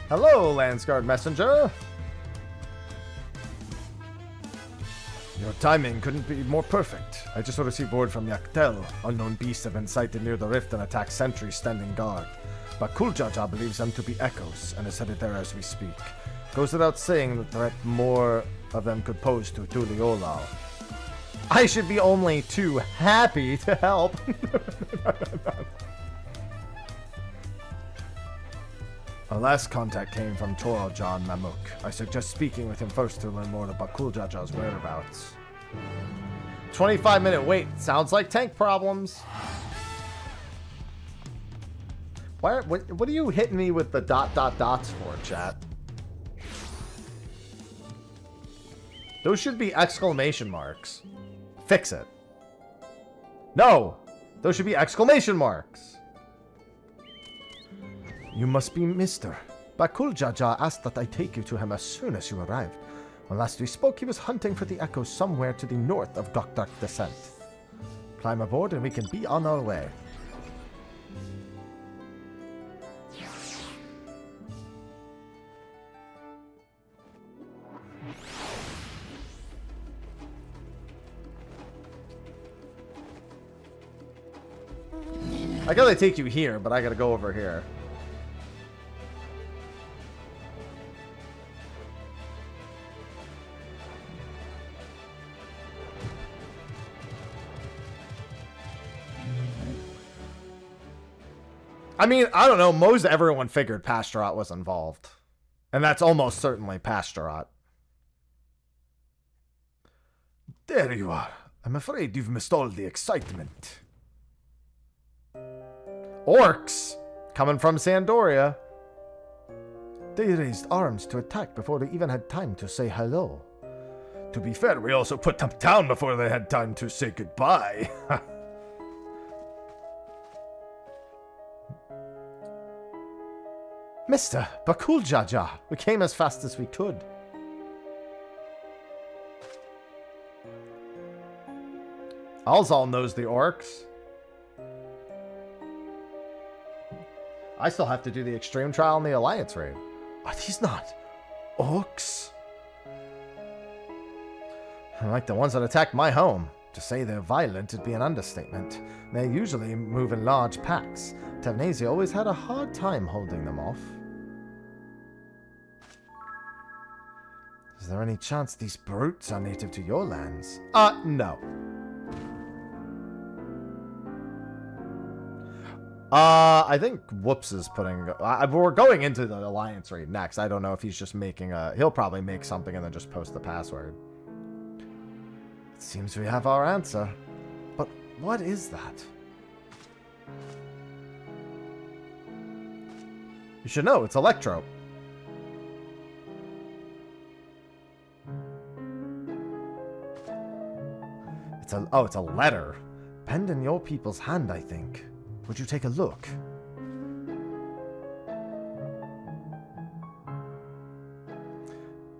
Hello, Landsguard Messenger. Your timing couldn't be more perfect. I just received word from Yaktel. Unknown beasts have been sighted near the rift and attack sentries standing guard. But Kuljaja believes them to be echoes and is headed there as we speak. Goes without saying the threat more of them could pose to Tuliolao. I should be only too happy to help. Our last contact came from Toro John Mamuk. I suggest speaking with him first to learn more about Kuljaja's whereabouts. 25-minute wait. Sounds like tank problems. What are you hitting me with the dots for, chat? Those should be exclamation marks. Fix it. No! Those should be exclamation marks. You must be Mr. Bakuljaja asked that I take you to him as soon as you arrive. When last we spoke, he was hunting for the echoes somewhere to the north of Gokdark Descent. Climb aboard and we can be on our way. I gotta take you here, but I gotta go over here. I mean, I don't know. Most everyone figured Pastorat was involved. And that's almost certainly Pastorat. There you are. I'm afraid you've missed all the excitement. Orcs coming from Sandoria. They raised arms to attack before they even had time to say hello. To be fair, we also put them down before they had time to say goodbye. Mr. Bakuljaja, we came as fast as we could. Alzal knows the orcs. I still have to do the extreme trial in the Alliance raid. Are these not orcs? Like the ones that attacked my home. To say they're violent would be an understatement. They usually move in large packs. Tavnasia always had a hard time holding them off. Is there any chance these brutes are native to your lands? No. I think Whoops is putting... we're going into the Alliance raid next. I don't know if he's just making a... He'll probably make something and then just post the password. It seems we have our answer. But what is that? You should know, it's Electro. It's a letter. Penned in your people's hand, I think. Would you take a look?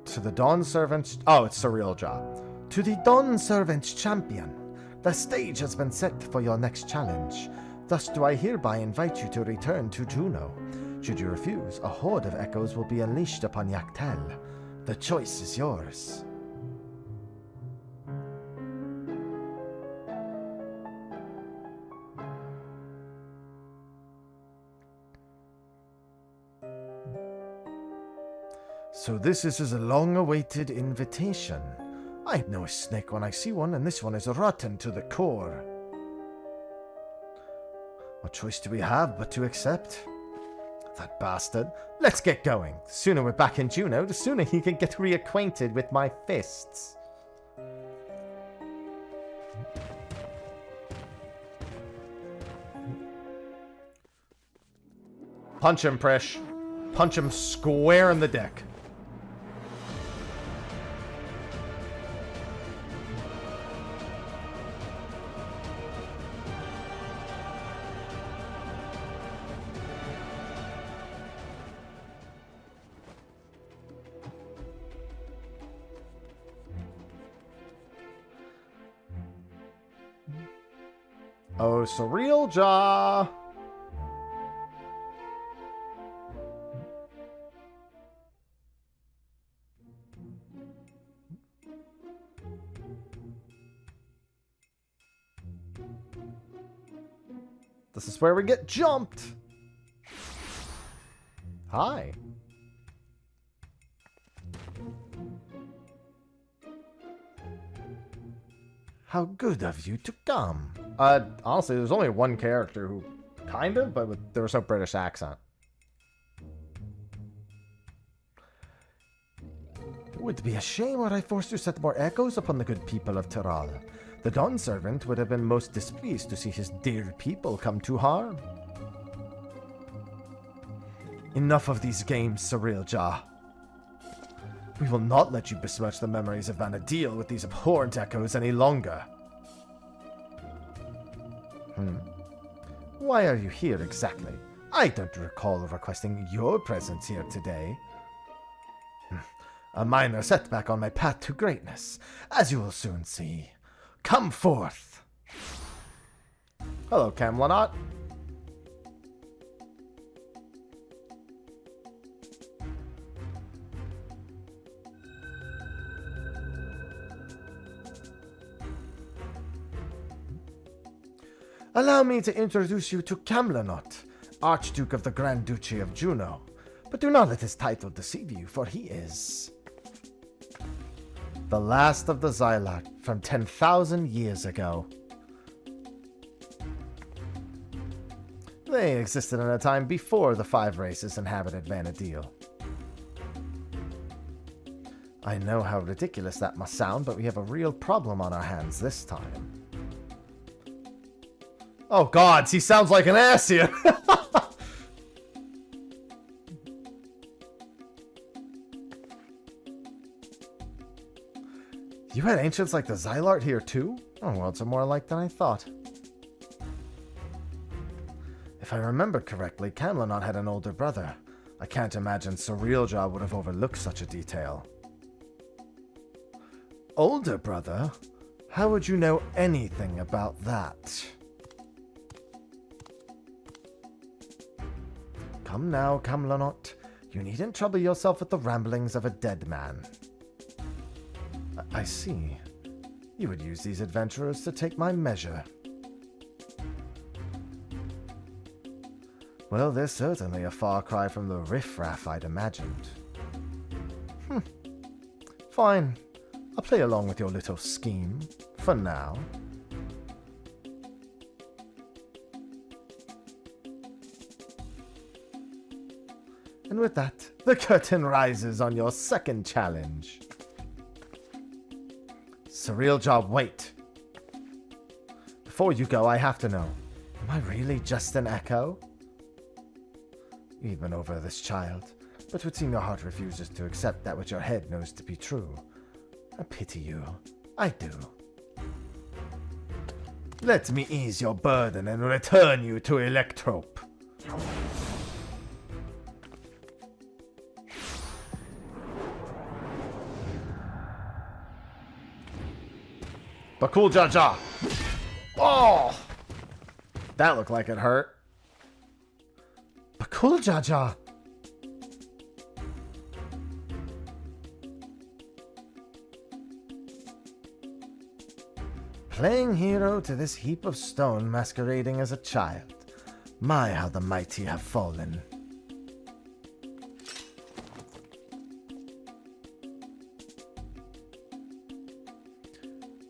To the Dawn Servants... Oh, it's Sareel Ja. To the Dawn Servants Champion. The stage has been set for your next challenge. Thus do I hereby invite you to return to Juno. Should you refuse, a horde of echoes will be unleashed upon Yaktel. The choice is yours. So this is a long-awaited invitation. I know a snake when I see one, and this one is rotten to the core. What choice do we have but to accept? That bastard. Let's get going. The sooner we're back in Juno, the sooner he can get reacquainted with my fists. Punch him, Prish. Punch him square in the dick. Oh, Sareel Ja. This is where we get jumped. Hi. How good of you to come. Honestly, there's only one character who kind of, but there was no British accent. It would be a shame were I forced to set more echoes upon the good people of Tiral. The Dawn Servant would have been most displeased to see his dear people come to harm. Enough of these games, Sareel Ja. We will not let you besmirch the memories of Vana'diel with these abhorrent echoes any longer. Why are you here exactly? I don't recall requesting your presence here today. A minor setback on my path to greatness, as you will soon see. Come forth! Hello, Kam'Lanaut. Allow me to introduce you to Kam'Lanaut, Archduke of the Grand Duchy of Juno. But do not let his title deceive you, for he is the last of the Zilart from 10,000 years ago. They existed in a time before the 5 races inhabited Vana'diel. I know how ridiculous that must sound, but we have a real problem on our hands this time. Oh gods, he sounds like an ass here! You had ancients like the Zilart here too? Oh, worlds are more alike than I thought. If I remember correctly, Kam'Lanaut had an older brother. I can't imagine Sareel Ja would have overlooked such a detail. Older brother? How would you know anything about that? Come now, Kam'Lanaut. You needn't trouble yourself with the ramblings of a dead man. I see. You would use these adventurers to take my measure. Well, they're certainly a far cry from the riffraff I'd imagined. Fine. I'll play along with your little scheme, for now. And with that, the curtain rises on your second challenge. Sareel Ja, wait. Before you go, I have to know. Am I really just an echo? You've been over this, child, but would seem your heart refuses to accept that which your head knows to be true. I pity you. I do. Let me ease your burden and return you to Electrope. Bakul Jaja. Oh! That looked like it hurt. Bakul Jaja. Playing hero to this heap of stone masquerading as a child. My, how the mighty have fallen.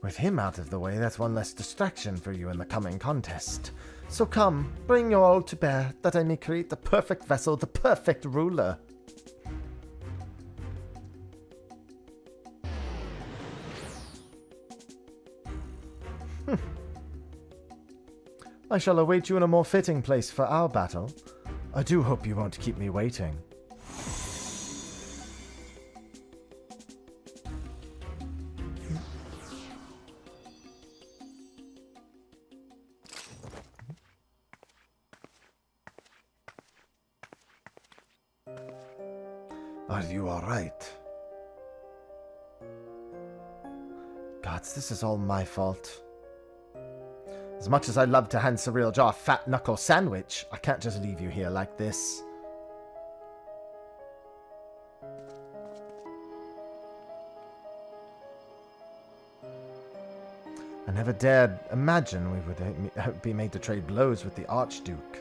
With him out of the way, that's one less distraction for you in the coming contest. So come, bring your all to bear, that I may create the perfect vessel, the perfect ruler. I shall await you in a more fitting place for our battle. I do hope you won't keep me waiting. Are you alright? Gods, this is all my fault. As much as I'd love to hand Sareel Ja a fat knuckle sandwich, I can't just leave you here like this. I never dared imagine we would be made to trade blows with the archduke.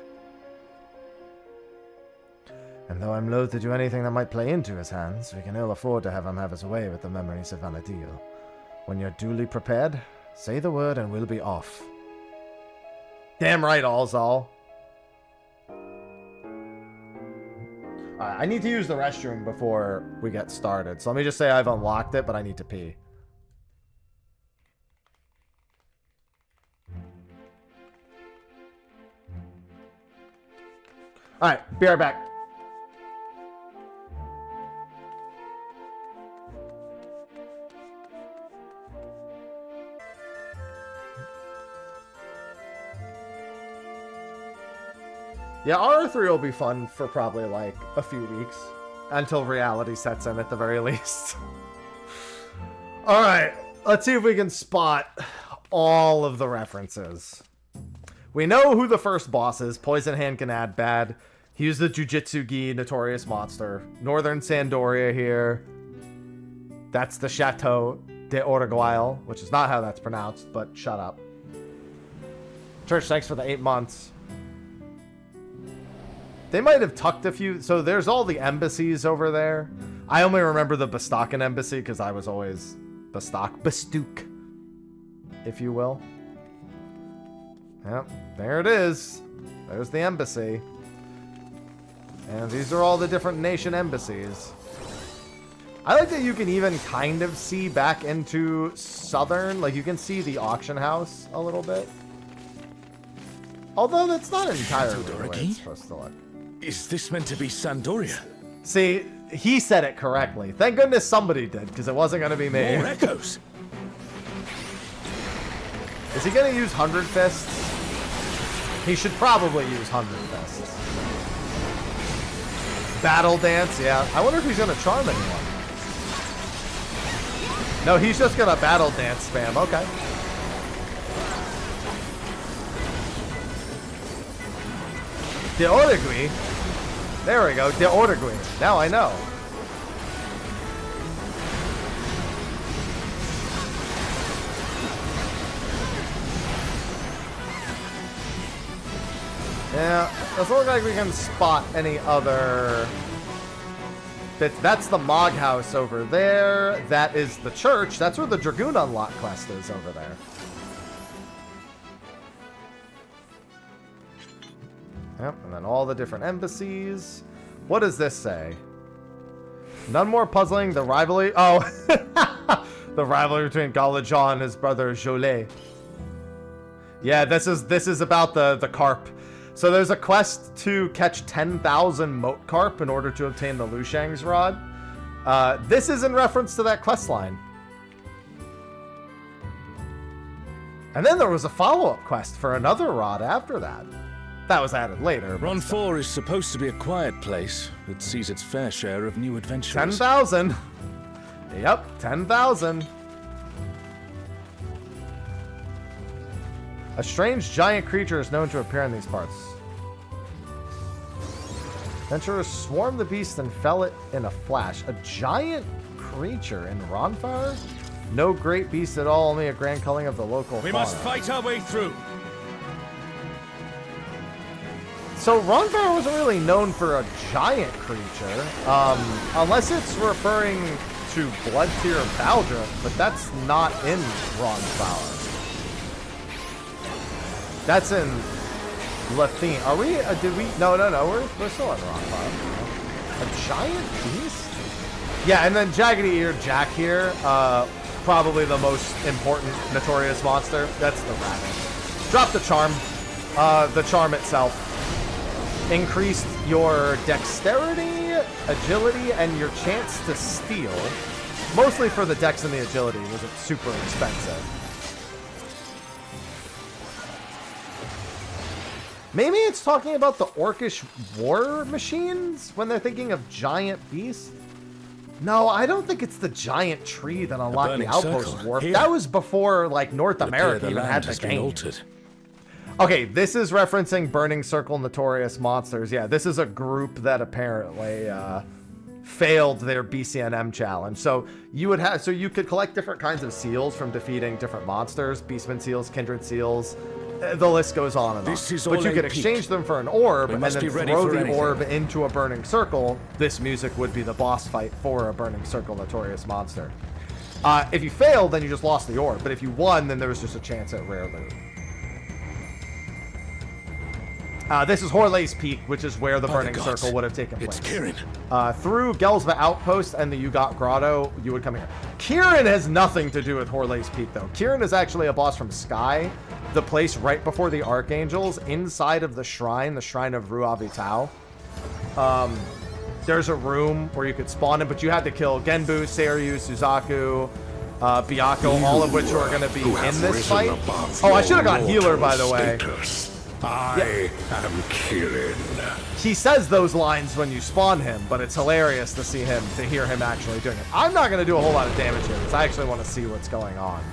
And though I'm loath to do anything that might play into his hands, we can ill afford to have him have his way with the memories of Vana'diel. When you're duly prepared, say the word and we'll be off. Damn right, Alzal. Alright, I need to use the restroom before we get started. So let me just say I've unlocked it, but I need to pee. Alright, be right back. Yeah, RR3 will be fun for probably like a few weeks. Until reality sets in at the very least. Alright, let's see if we can spot all of the references. We know who the first boss is. Poison Hand can add bad. He used the Jujutsu Gi, Notorious Monster. Northern Sandoria here. That's the Chateau de Orgueil, which is not how that's pronounced, but shut up. Church, thanks for the 8 months. They might have tucked a few. So there's all the embassies over there. I only remember the Bastocan embassy because I was always Bastook, if you will. Yep, there it is. There's the embassy. And these are all the different nation embassies. I like that you can even kind of see back into southern. Like you can see the auction house a little bit. Although that's not entirely the way it's supposed to look. Is this meant to be Sandoria? See, he said it correctly. Thank goodness somebody did, because it wasn't going to be me. More echoes. Is he going to use 100 Fists? He should probably use 100 Fists. Battle Dance, yeah. I wonder if he's going to charm anyone. No, he's just going to Battle Dance spam. Okay. De Orgui? There we go, De Orgui. Now I know. Yeah, doesn't look like we can spot any other bits. That's the Mog House over there. That is the church. That's where the Dragoon Unlock quest is over there. Yep, and then all the different embassies. What does this say? None more puzzling. The rivalry. Oh, the rivalry between Galajan and his brother Jolet. Yeah, this is about the carp. So there's a quest to catch 10,000 moat carp in order to obtain the Liu Shang's rod. This is in reference to that quest line. And then there was a follow-up quest for another rod after that. That was added later. Ron 4 is supposed to be a quiet place that sees its fair share of new adventures. 10,000. Yep, 10,000. A strange giant creature is known to appear in these parts. Adventurers swarmed the beast and fell it in a flash. A giant creature in Ronfire? No great beast at all, only a grand culling of the local fauna. We must fight our way through. So Ronfire wasn't really known for a giant creature, unless it's referring to Bloodtear Baldra, but that's not in Ronfire. That's in Lathine. Are we? Did we? No. We're still in Ronfire. A giant beast? Yeah, and then Jaggedy Eared Jack here. Probably the most important notorious monster. That's the rabbit. Drop the charm. The charm itself. Increased your dexterity, agility, and your chance to steal. Mostly for the dex and the agility. Was it super expensive? Maybe it's talking about the Orcish war machines when they're thinking of giant beasts? No, I don't think it's the giant tree that unlocked the outpost warp. That was before, like, North America even had the game. Altered. Okay, this is referencing Burning Circle Notorious Monsters. Yeah, this is a group that apparently failed their BCNM challenge. So you would have, so you could collect different kinds of seals from defeating different monsters, beastman seals, kindred seals. The list goes on and on. But you could exchange them for an orb and then throw the orb into a burning circle. This music would be the boss fight for a burning circle notorious monster. If you failed, then you just lost the orb. But if you won, then there was just a chance at rare loot. This is Horley's Peak, which is where the burning circle would have taken place. It's Kirin. Through Gelsva Outpost and the Ugat Grotto, you would come here. Kirin has nothing to do with Horley's Peak, though. Kirin is actually a boss from Sky, the place right before the Archangels, inside of the shrine of Ruavitao. There's a room where you could spawn in, but you had to kill Genbu, Sareel, Suzaku, Byakko, all of which are going to be in this fight. Oh, I should have gone healer, by the way. I am Kirin. He says those lines when you spawn him, but it's hilarious to hear him actually doing it. I'm not going to do a whole lot of damage here because I actually want to see what's going on.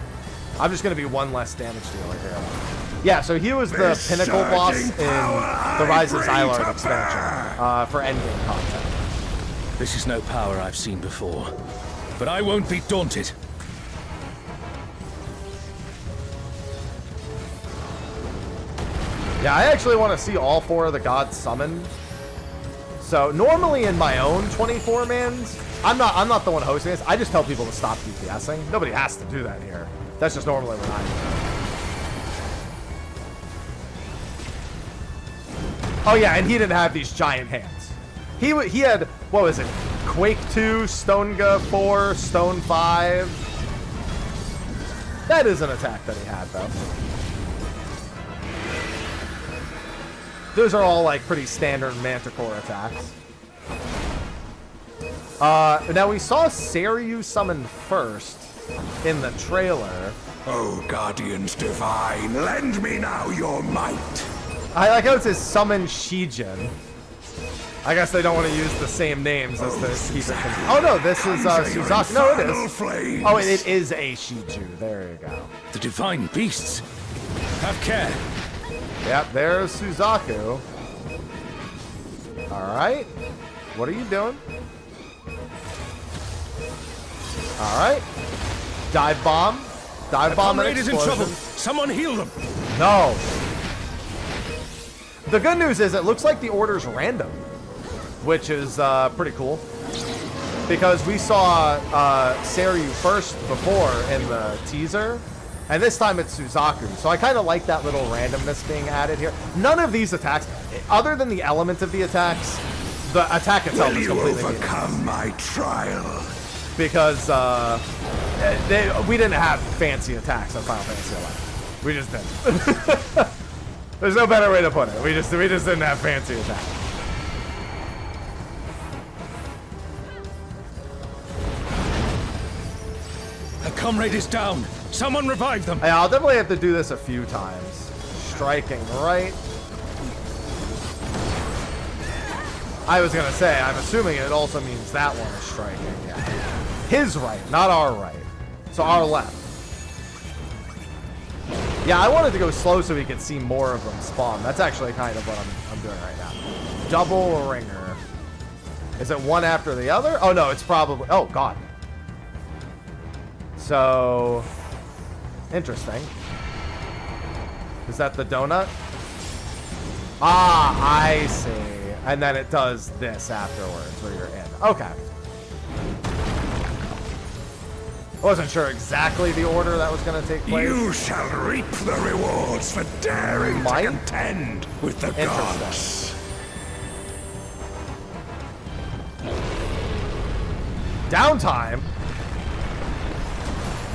I'm just going to be one less damage dealer here. Yeah, so he was the pinnacle boss in the Rise of Zilart expansion for endgame content. This is no power I've seen before, but I won't be daunted. Yeah, I actually want to see all 4 of the gods summoned. So normally in my own 24-mans, I'm not the one hosting this. I just tell people to stop DPSing. Nobody has to do that here. That's just normally what I do. Oh yeah, and he didn't have these giant hands. He had, what was it? Quake 2, Stonega 4, Stone 5. That is an attack that he had though. Those are all like pretty standard Manticore attacks. Now we saw Sareel summoned first in the trailer. Oh, Guardians Divine, lend me now your might. I like how it says summon Shijin. I guess they don't want to use the same names as the keep it. Oh no, this is Suzaku. No, it is. Flames. Oh, it is a Shiju. There you go. The divine beasts. Have care. Yep, there's Suzaku. Alright. What are you doing? Alright. Dive bomb. Dive bomb and is in trouble. Someone heal them. No. The good news is it looks like the order's random, which is pretty cool. Because we saw Sareel first before in the teaser. And this time it's Suzaku. So I kind of like that little randomness being added here. None of these attacks, other than the element of the attacks, the attack itself is completely overcome my trial. Because we didn't have fancy attacks on Final Fantasy XI. We just didn't. There's no better way to put it. We just didn't have fancy attacks. A comrade is down. Someone revive them. Yeah, I'll definitely have to do this a few times. Striking right. I was gonna say, I'm assuming it also means that one is striking. Yeah. His right, not our right. So our left. Yeah, I wanted to go slow so we could see more of them spawn. That's actually kind of what I'm doing right now. Double ringer. Is it one after the other? Oh no, it's probably. Oh god. So. Interesting. Is that the donut? Ah, I see. And then it does this afterwards where you're in. Okay. Wasn't sure exactly the order that was going to take place. You shall reap the rewards for daring to contend with the gods. Downtime?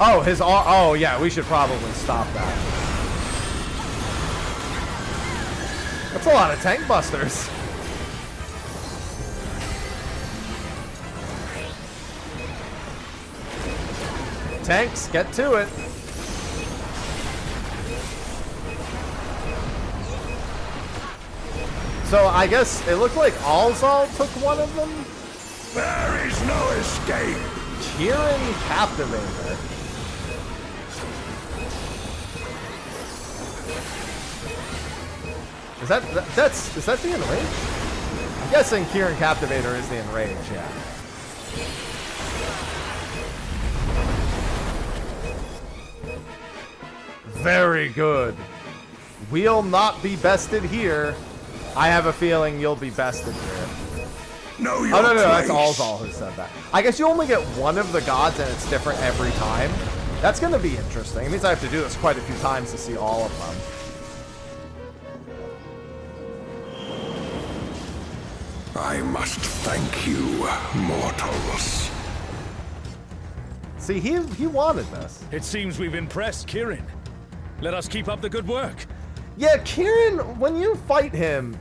Oh, oh yeah, we should probably stop that. That's a lot of tank busters. Tanks, get to it. So I guess it looked like Alzal took one of them. There is no escape. Kirin Captivator. Is that the enrage? I'm guessing Kirin Captivator is the enrage, yeah. Very good. We'll not be bested here. I have a feeling you'll be bested here. Know your Oh, no, place. that's Alzal who said that. I guess you only get one of the gods and it's different every time. That's going to be interesting. It means I have to do this quite a few times to see all of them. I must thank you, mortals. See, he wanted this. It seems we've impressed Kirin. Let us keep up the good work. Yeah, Kirin, when you fight him...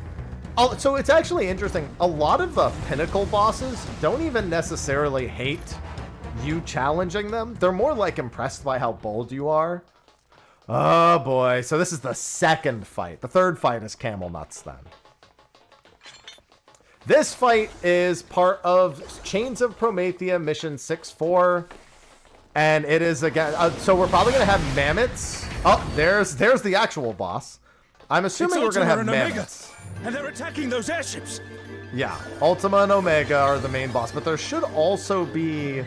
Oh, so it's actually interesting. A lot of the pinnacle bosses don't even necessarily hate you challenging them. They're more like impressed by how bold you are. Oh boy. So this is the second fight. The third fight is Kam'Lanaut then. This fight is part of Chains of Promethea Mission 6-4. And it is again, so we're probably going to have mammoths. Oh, there's the actual boss. I'm assuming we're going to have mammoths. And they're attacking those airships. Yeah, Ultima and Omega are the main boss, but there should also be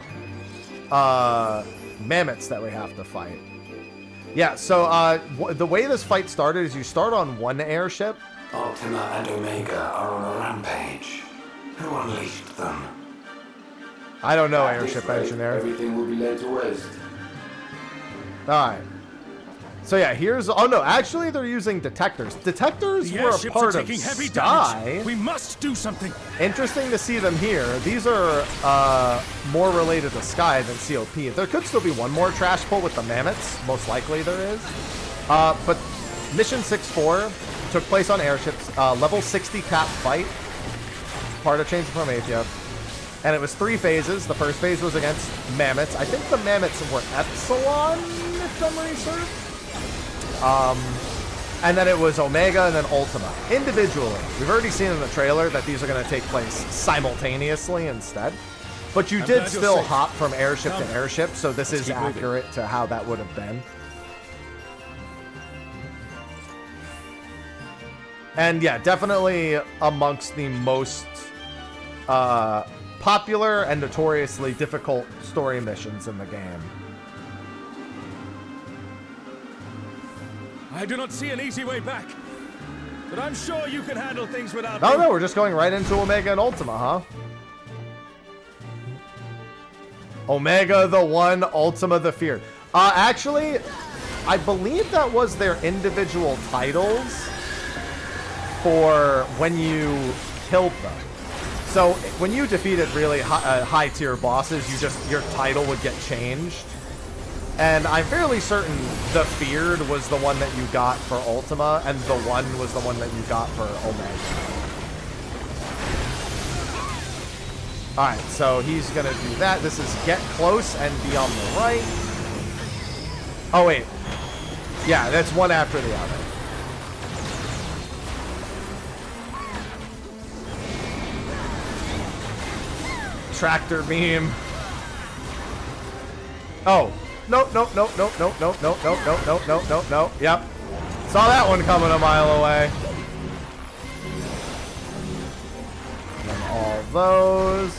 mammoths that we have to fight. Yeah, so the way this fight started is you start on one airship. Ultima and Omega are on a rampage. Who unleashed them? I don't know, At airship this rate, engineer. Everything will be laid to waste. Alright. So yeah, here's... Oh no, actually they're using detectors. Detectors The were a airships part are of taking heavy Sky. damage. We must do something. Interesting to see them here. These are more related to Sky than COP. There could still be one more trash pull with the mammoths. Most likely there is. But Mission 6-4 took place on airships. Level 60 cap fight. Part of Chains of Promethea. And it was 3 phases. The first phase was against mammoths. I think the mammoths were Epsilon, if memory serves. And then it was Omega and then Ultima. Individually. We've already seen in the trailer that these are going to take place simultaneously instead. But you did still hop from airship to airship, so this is accurate to how that would have been. And yeah, definitely amongst the most popular and notoriously difficult story missions in the game. I do not see an easy way back. But I'm sure you can handle things without Oh me. no, we're just going right into Omega and Ultima, huh? Omega the One, Ultima the Feared. Actually, I believe that was their individual titles for when you killed them. So when you defeated really high tier bosses, your title would get changed. And I'm fairly certain the Feared was the one that you got for Ultima, and the One was the one that you got for Omega. Alright, so he's gonna do that. This is get close and be on the right. Oh wait. Yeah, that's one after the other. Tractor beam. Oh. Nope. Yep. Saw that one coming a mile away. And all those.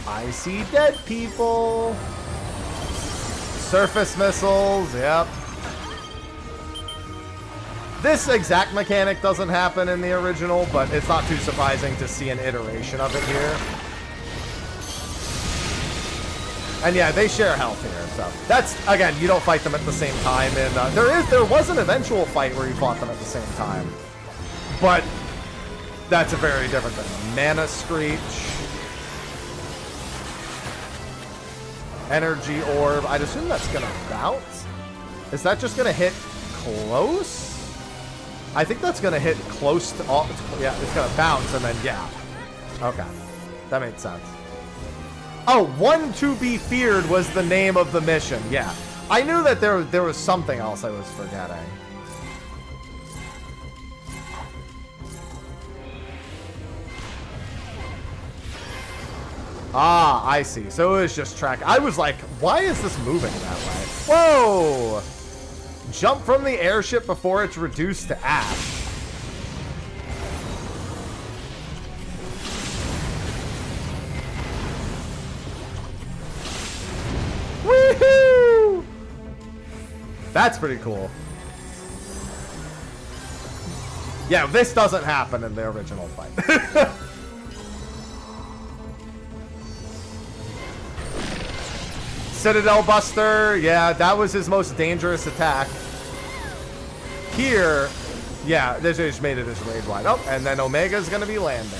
I see dead people. Surface missiles. Yep. This exact mechanic doesn't happen in the original, but it's not too surprising to see an iteration of it here. And yeah, they share health here, so that's, again, you don't fight them at the same time, and there was an eventual fight where you fought them at the same time, but that's a very different thing. Mana Screech, Energy Orb. I'd assume that's gonna bounce. Is that just gonna hit close? I think that's gonna hit close to all. Yeah, it's gonna bounce and then yeah. Okay, that makes sense. Oh, One to Be Feared was the name of the mission. Yeah, I knew that there was something else I was forgetting. Ah, I see. So it was just track. I was like, why is this moving that way? Whoa! Jump from the airship before it's reduced to ash. That's pretty cool. Yeah, this doesn't happen in the original fight. Citadel Buster, yeah, that was his most dangerous attack. Here, yeah, they just made it as raid wide. Oh, and then Omega's gonna be landing.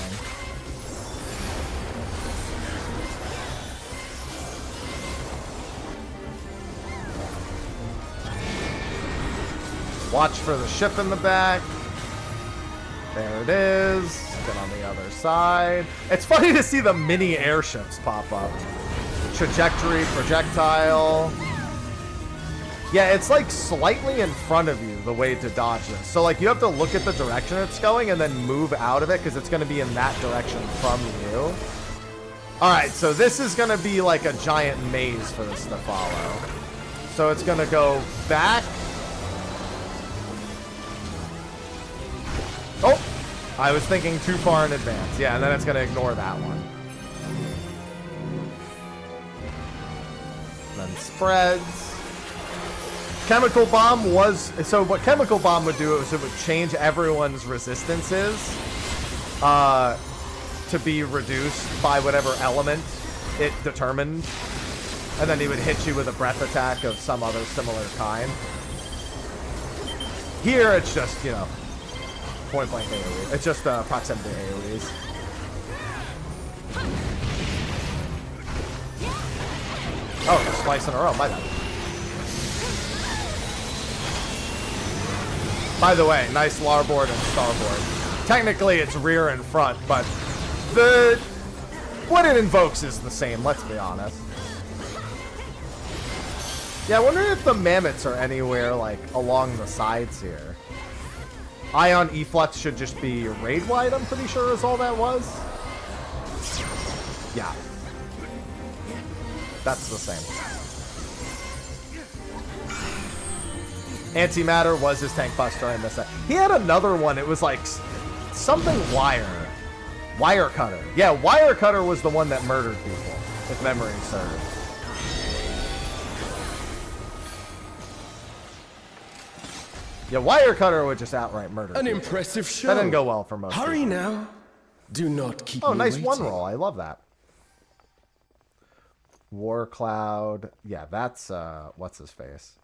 Watch for the ship in the back. There it is. Get on the other side. It's funny to see the mini airships pop up. Trajectory, projectile. Yeah, it's like slightly in front of you, the way to dodge this. So like you have to look at the direction it's going and then move out of it because it's going to be in that direction from you. All right, so this is going to be like a giant maze for this to follow. So it's going to go back. Oh, I was thinking too far in advance. Yeah, and then it's going to ignore that one. Then spreads. Chemical Bomb was... So what Chemical Bomb would do is it would change everyone's resistances to be reduced by whatever element it determined. And then he would hit you with a breath attack of some other similar kind. Here, it's just, you know, point-blank AoE. It's just proximity AoEs. Oh, just twice in a row. My bad. By the way, nice larboard and starboard. Technically, it's rear and front, but what it invokes is the same, let's be honest. Yeah, I wonder if the mammoths are anywhere, like, along the sides here. Ion Efflux should just be raid-wide, I'm pretty sure is all that was. Yeah. That's the same. Antimatter was his tank buster, I missed that. He had another one, it was like something wire. Wire cutter. Yeah, wire cutter was the one that murdered people, if memory serves. Yeah, wire cutter would just outright murder An people. impressive show. That didn't go well for most Hurry people. now. Do not keep Oh, me nice waiting. one roll. I love that. War Cloud. Yeah, that's, what's his face?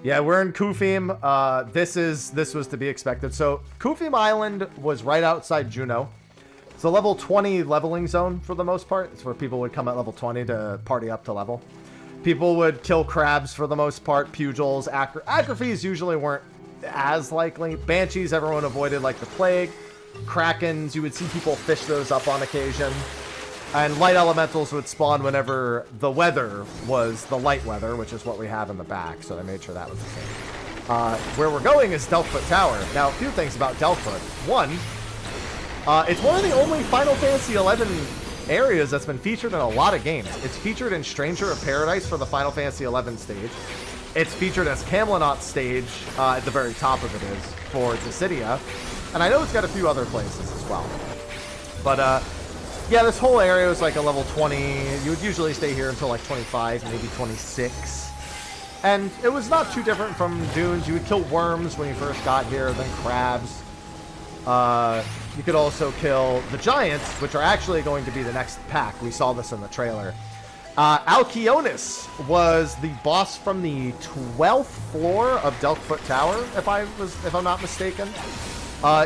Yeah, we're in Kufim. This was to be expected. So Kufim Island was right outside Juno. It's a level 20 leveling zone for the most part. It's where people would come at level 20 to party up to level. People would kill crabs for the most part. Pugils, Acrophies usually weren't as likely. Banshees, everyone avoided like the plague. Krakens, you would see people fish those up on occasion. And light elementals would spawn whenever the weather was the light weather, which is what we have in the back. So they made sure that was the same. Where we're going is Delftfoot Tower. Now, a few things about Delftfoot. One, it's one of the only Final Fantasy XI areas that's been featured in a lot of games. It's featured in Stranger of Paradise for the Final Fantasy XI stage. It's featured as Kam'Lanaut stage, at the very top of it is, for Dissidia. And I know it's got a few other places as well. But, yeah, this whole area was like a level 20. You would usually stay here until like 25, maybe 26. And it was not too different from Dunes. You would kill worms when you first got here, then crabs. You could also kill the giants, which are actually going to be the next pack. We saw this in the trailer. Alkyonis was the boss from the 12th floor of Delftfoot Tower, if I'm not mistaken.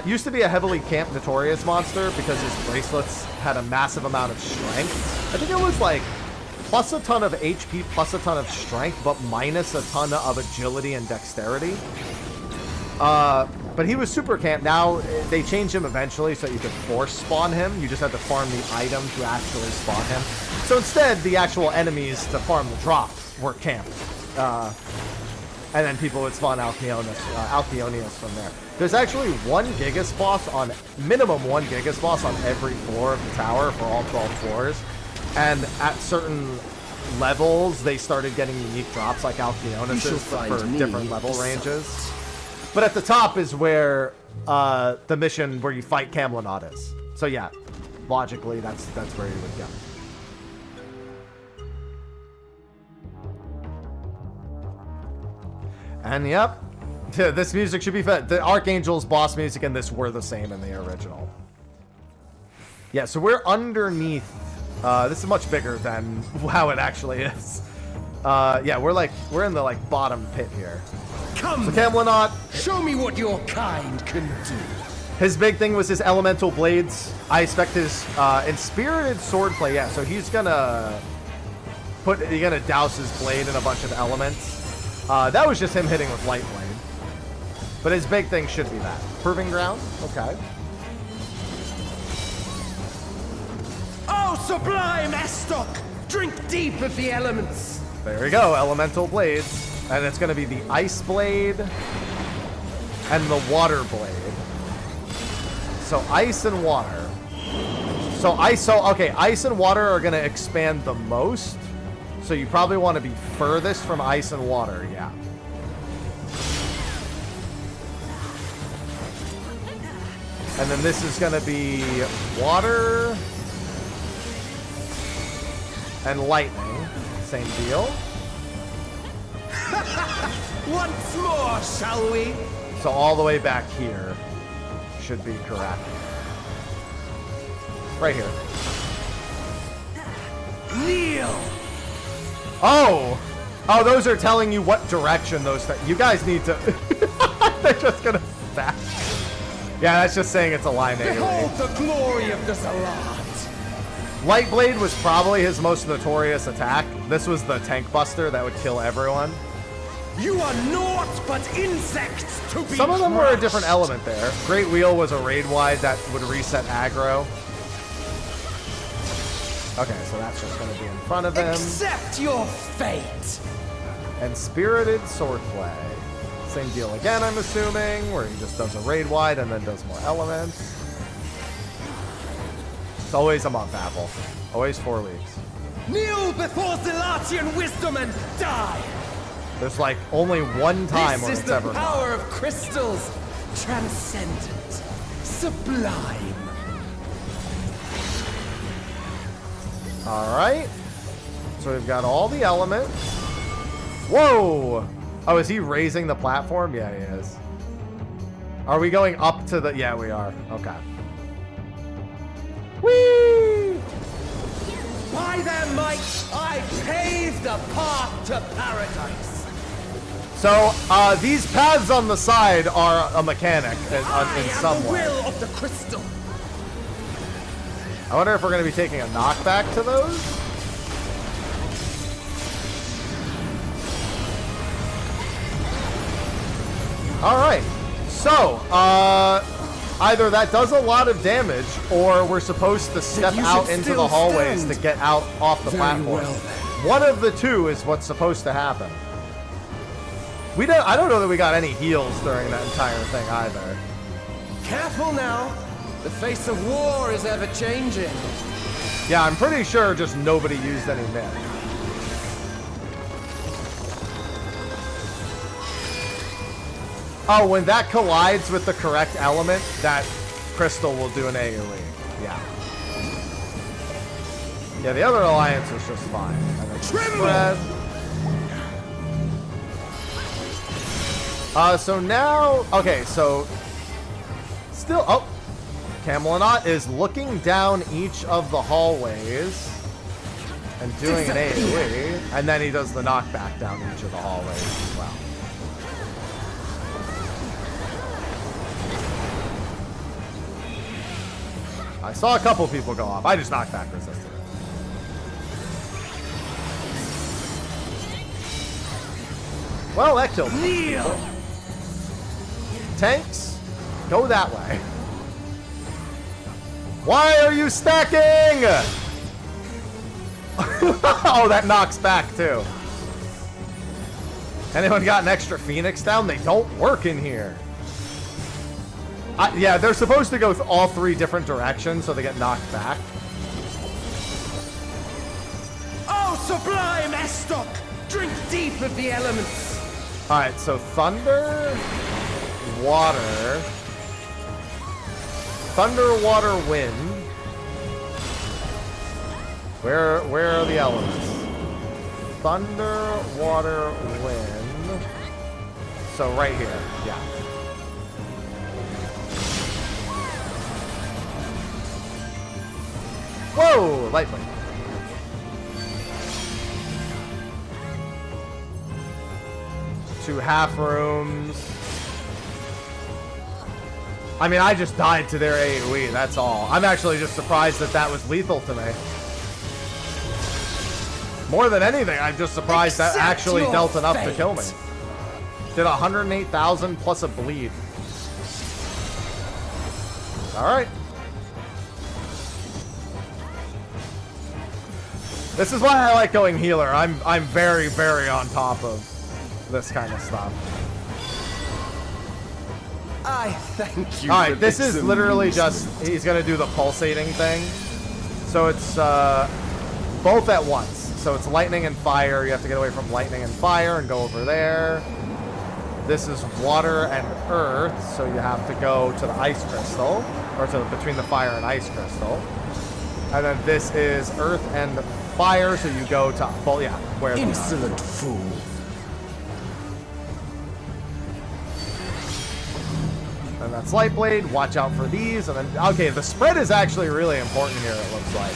Used to be a heavily camped Notorious monster because his bracelets had a massive amount of strength. I think it was like plus a ton of HP, plus a ton of strength, but minus a ton of agility and dexterity. But he was super camped. Now, they changed him eventually so you could force spawn him. You just had to farm the item to actually spawn him. So instead, the actual enemies to farm the drop were camped. And then people would spawn Alkyonis from there. There's actually one Gigas boss on, minimum one Gigas boss on every floor of the tower for all 12 floors. And at certain levels, they started getting unique drops like Alkyonis for different level ranges. But at the top is where the mission where you fight Kam'Lanaut is. So yeah, logically, that's where you would go. And yep, this music should be fun. The Archangel's boss music and this were the same in the original. Yeah, so we're underneath. This is much bigger than how it actually is. Yeah, we're in the like bottom pit here. Come, so Kam'Lanaut, show me what your kind can do. His big thing was his elemental blades. I expect his inspirited swordplay. Yeah, so he's gonna douse his blade in a bunch of elements. That was just him hitting with light blade. But his big thing should be that. Proving ground? Okay. Oh, sublime Estok! Drink deep of the elements. There we go, elemental blades. And it's gonna be the ice blade and the water blade. So ice and water. Okay, ice and water are gonna expand the most. So you probably want to be furthest from ice and water, yeah. And then this is gonna be water and lightning. Same deal. Once more, shall we? So all the way back here should be correct. Right here. Kneel! Oh! Oh, those are telling you what direction those things... You guys need to... They're just gonna stack. Yeah, that's just saying it's a line anyway. Behold the glory of the Zilart! Lightblade was probably his most notorious attack. This was the tank buster that would kill everyone. You are naught but insects to be Some of them were a crushed. different element there. Great Wheel was a raid wide that would reset aggro. Okay, so that's just going to be in front of him. Accept your fate. And Spirited Swordplay. Same deal again, I'm assuming, where he just does a raid wide and then does more elements. It's always a month, Apple. Always 4 weeks. Kneel before Zilartian wisdom and die. There's like only one time when This is it's the ever power of crystals. Transcendent. Sublime. Alright. So we've got all the elements. Whoa! Oh, is he raising the platform? Yeah, he is. Are we going up to the... Yeah, we are. Okay. Whee! By their might, I pave the path to paradise. So, these paths on the side are a mechanic in some the way. will of the crystal. I wonder if we're going to be taking a knockback to those? Alright. So, either that does a lot of damage, or we're supposed to step out into the hallways to get out off the platform. Well, one of the two is what's supposed to happen. I don't know that we got any heals during that entire thing either. Careful now. The face of war is ever changing. Yeah, I'm pretty sure just nobody used any myth. Oh, when that collides with the correct element, that crystal will do an AoE. Yeah. Yeah, the other alliance was just fine. And then spread. So now, okay, so still, oh, Kam'Lanaut is looking down each of the hallways and doing an AoE, and then he does the knockback down each of the hallways as well. I saw a couple people go off. I just knockback resisted it. Well, that killed me. Kneel. Tanks, go that way. Why are you stacking? Oh, that knocks back too. Anyone got an extra Phoenix down? They don't work in here. Yeah, they're supposed to go all three different directions so they get knocked back. Oh, sublime Estok! Drink deep of the elements. Alright, so thunder, water, thunder, water, wind, Where are the elements? Thunder, water, wind. So right here, yeah. Whoa, lightning. Two half rooms. I mean, I just died to their AoE, that's all. I'm actually just surprised that that was lethal to me. More than anything, I'm just surprised that actually dealt enough to kill me. Did 108,000 plus a bleed. Alright. This is why I like going healer. I'm very, very on top of this kind of stuff. I thank you. Alright, this is literally just, he's gonna do the pulsating thing. So it's both at once. So it's lightning and fire. You have to get away from lightning and fire and go over there. This is water and earth, so you have to go to the ice crystal, or to between the fire and ice crystal. And then this is earth and fire, so you go to, well, yeah, where the insolent fool. And that's Lightblade. Watch out for these. And then, okay, the spread is actually really important here, it looks like.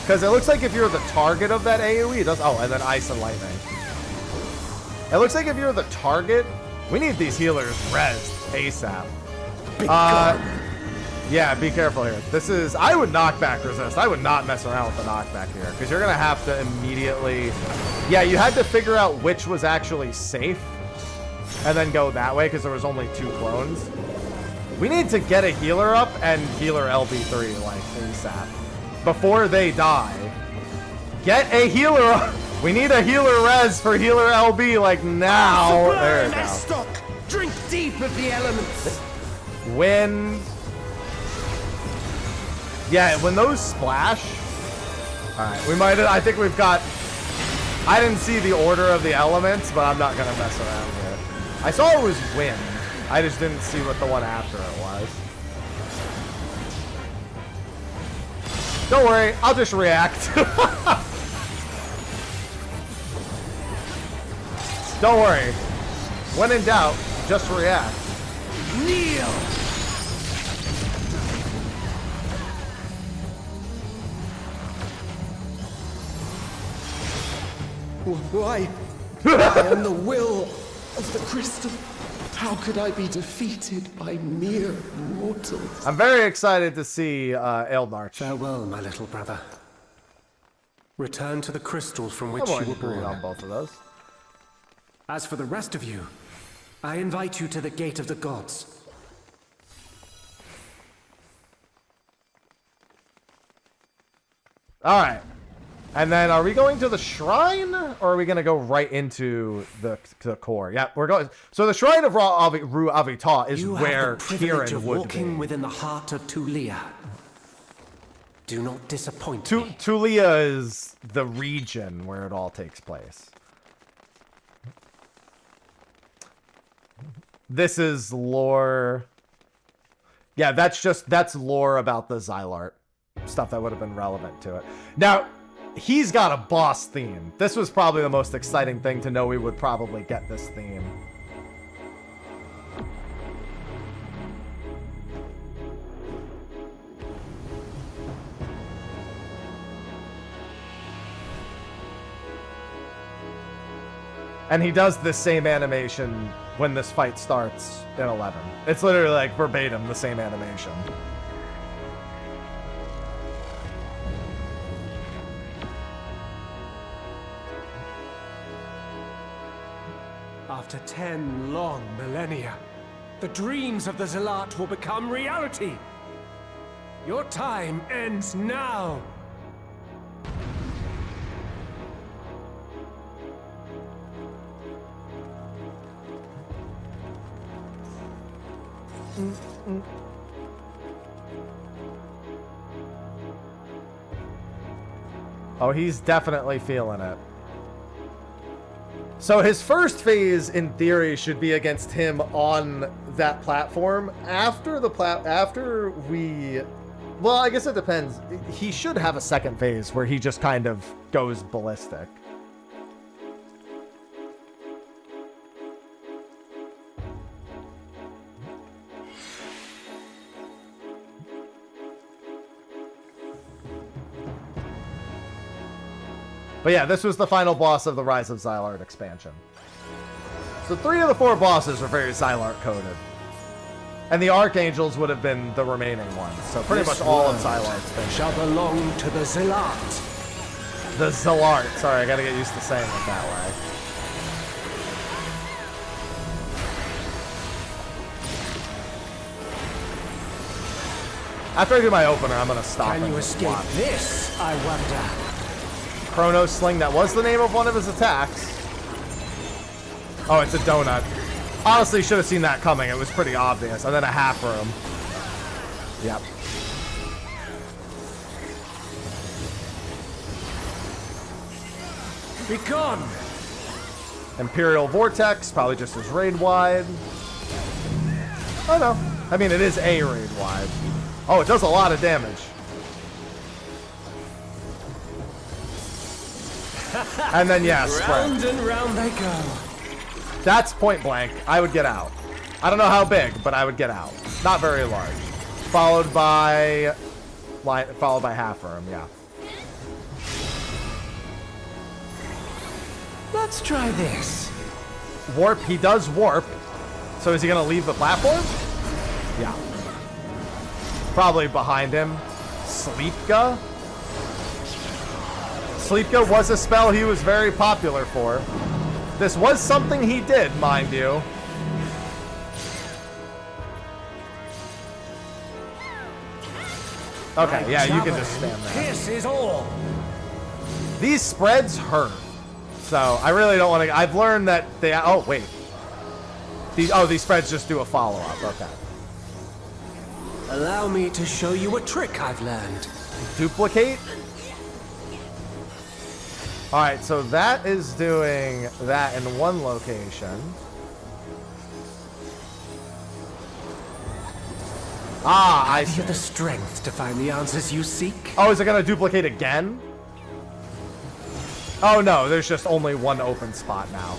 Because it looks like if you're the target of that AoE, it does, oh, and then ice and lightning. It looks like if you're the target, we need these healers rezzed ASAP. Yeah, be careful here. This is, I would knockback resist. I would not mess around with the knockback here. Because you're going to have to immediately, yeah, you had to figure out which was actually safe. And then go that way, because there was only 2 clones. We need to get a healer up and healer LB3, like, ASAP. Before they die. Get a healer up. We need a healer res for healer LB, like, now. There you go. Stock. Drink deep of the elements. Wind. Yeah, when those splash. Alright, we might, I think we've got, I didn't see the order of the elements, but I'm not going to mess around here. I saw it was wind. I just didn't see what the one after it was. Don't worry, I'll just react. Don't worry. When in doubt, just react. Kneel! Why? I am the will of the crystal. How could I be defeated by mere mortals? I'm very excited to see Eald'Narche. Farewell, my little brother. Return to the crystal from which you were born. On both of those. As for the rest of you, I invite you to the Gate of the Gods. All right. And then, are we going to the shrine, or are we going to go right into the core? Yeah, we're going. So the shrine of Ru Avita is where Kirin would walking be. within the heart of Tulia. Do not disappoint me. Tulia is the region where it all takes place. This is lore. Yeah, that's lore about the Zilart. Stuff that would have been relevant to it. Now, he's got a boss theme. This was probably the most exciting thing to know we would probably get this theme. And he does the same animation when this fight starts in 11. It's literally like verbatim the same animation. After 10 long millennia, the dreams of the Zilart will become reality. Your time ends now. Oh, he's definitely feeling it. So his first phase, in theory, should be against him on that platform. After we Well, I guess it depends. He should have a second phase where he just kind of goes ballistic. But yeah, this was the final boss of the Rise of Zilart expansion. So 3 of the 4 bosses are very Zilart coded. And the Archangels would have been the remaining ones. So pretty much all of Zilart's been shall belong to the Zilart. the Zilart. Sorry, I gotta get used to saying it that way. After I do my opener, I'm gonna stop. Can you escape this, I wonder? Chrono Sling, that was the name of one of his attacks. Oh, it's a donut. Honestly, should have seen that coming. It was pretty obvious. And then a half room. Yep. Be gone! Imperial Vortex, probably just as raid wide. Oh no. I mean, it is a raid wide. Oh, it does a lot of damage. And then, yeah, round and round they go. That's point blank. I would get out. I don't know how big, but I would get out. Not very large. Followed by half room, yeah. Let's try this. Warp, he does warp. So is he gonna leave the platform? Yeah. Probably behind him. Sleepga? Sleepga was a spell he was very popular for. This was something he did, mind you. Okay, yeah, you can just stand there. This is all. These spreads hurt. So, I really don't want to... I've learned that they... Oh, wait. These spreads just do a follow-up. Okay. Allow me to show you a trick I've learned. Duplicate? Alright, so that is doing that in one location. Ah, I see. Have you the strength to find the answers you seek? Oh, is it going to duplicate again? Oh, no, there's just only one open spot now.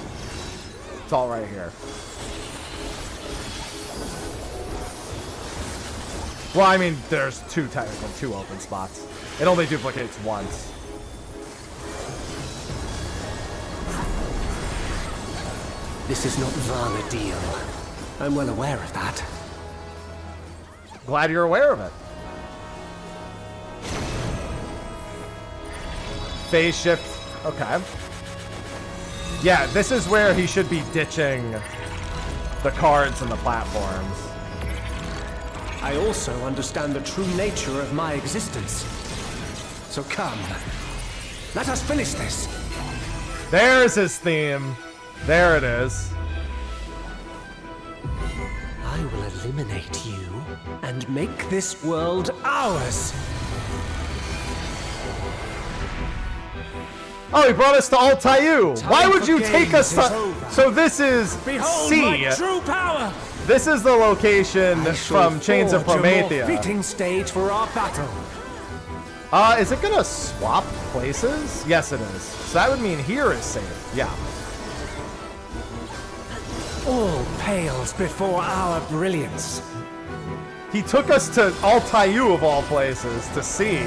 It's all right here. Well, I mean, there's technically two open spots. It only duplicates once. This is not Vana'diel. I'm well aware of that. Glad you're aware of it. Phase shift. Okay. Yeah, this is where he should be ditching the cards and the platforms. I also understand the true nature of my existence. So come, let us finish this. There's his theme. There it is. I will eliminate you and make this world ours. Oh, he brought us to Altayu. Why would you take us to... over. So this is Behold C. my true power. This is the location from Chains of Forge a more Promethea. fitting stage for our battle. Is it gonna swap places? Yes, it is. So that would mean here is safe. Yeah. All pales before our brilliance. He took us to Altayu of all places to see.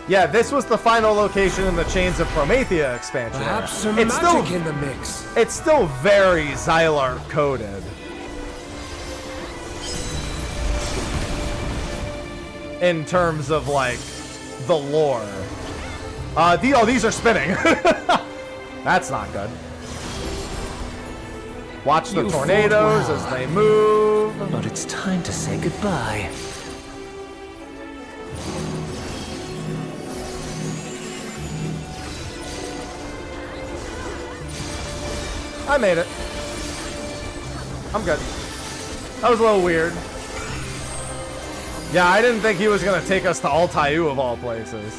Yeah, this was the final location in the Chains of Promethea expansion. Perhaps some It's magic still- in the mix. It's still very Zilart coded. In terms of, like, the lore. These are spinning. That's not good. Watch the You tornadoes fought well. as they move. But it's time to say goodbye. I made it. I'm good. That was a little weird. Yeah, I didn't think he was gonna take us to Altayu of all places.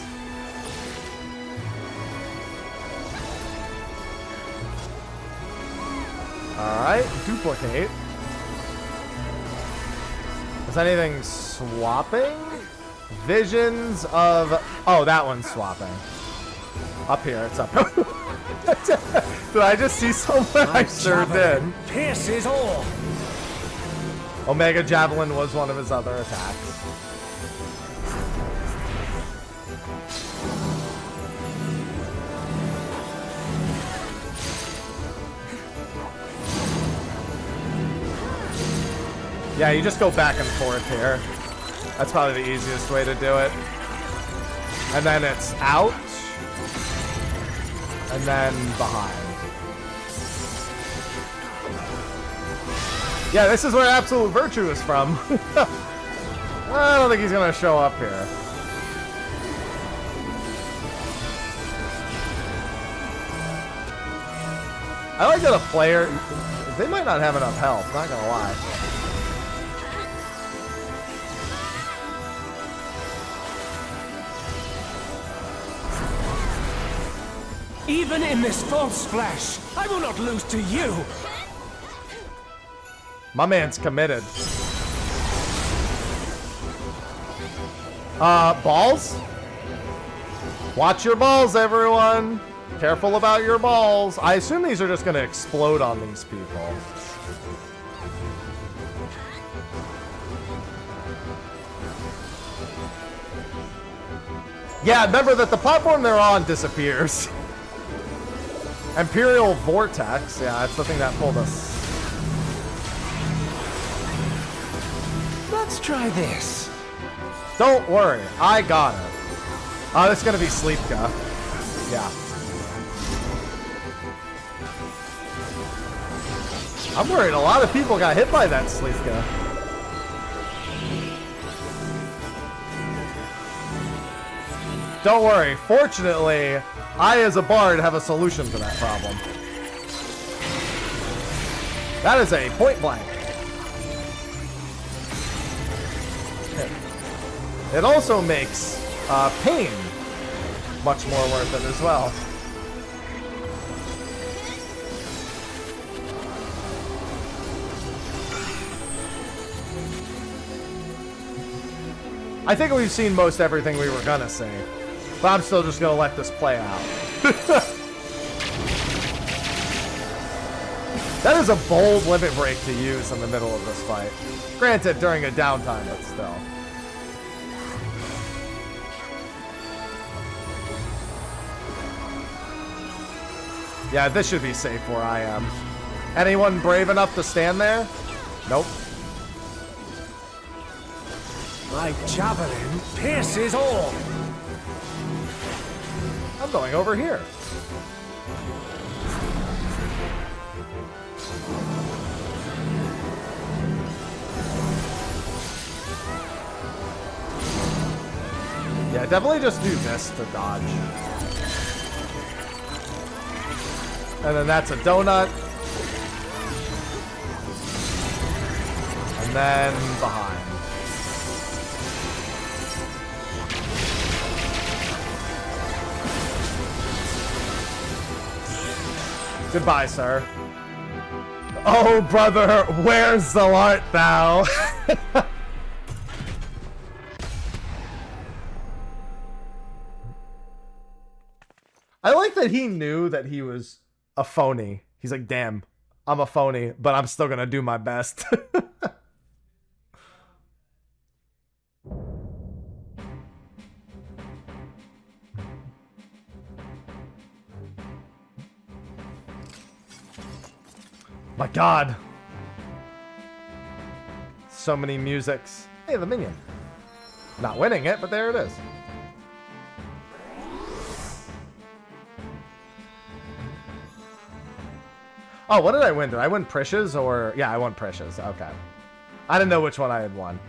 Alright, duplicate. Is anything swapping? Visions of... Oh, that one's swapping. Up here, it's up. Did I just see someone? I sure did. Pierces all. Omega Javelin was one of his other attacks. Yeah, you just go back and forth here. That's probably the easiest way to do it. And then it's out. And then behind. Yeah, this is where Absolute Virtue is from. I don't think he's gonna show up here. I like that a player... They might not have enough health, not gonna lie. Even in this false flesh, I will not lose to you! My man's committed. Balls? Watch your balls, everyone! Careful about your balls. I assume these are just gonna explode on these people. Yeah, remember that the platform they're on disappears. Imperial Vortex, yeah, that's the thing that pulled us. Let's try this. Don't worry, I got it. Oh, it's gonna be Sleepka. Yeah. I'm worried a lot of people got hit by that Sleepka. Don't worry, fortunately, I, as a bard, have a solution to that problem. That is a point blank. It also makes pain much more worth it as well. I think we've seen most everything we were gonna see. But I'm still just gonna let this play out. That is a bold limit break to use in the middle of this fight. Granted, during a downtime, but still. Yeah, this should be safe where I am. Anyone brave enough to stand there? Nope. My javelin pierces all. I'm going over here. Yeah, definitely just do this to dodge. And then that's a donut. And then behind. Goodbye, sir. Oh, brother, where's Zilart thou? I like that he knew that he was a phony. He's like, damn, I'm a phony, but I'm still gonna do my best. My God. So many musics. Hey, the minion. Not winning it, but there it is. Oh, what did I win? Did I win Prishes or... Yeah, I won Prishes. Okay. I didn't know which one I had won.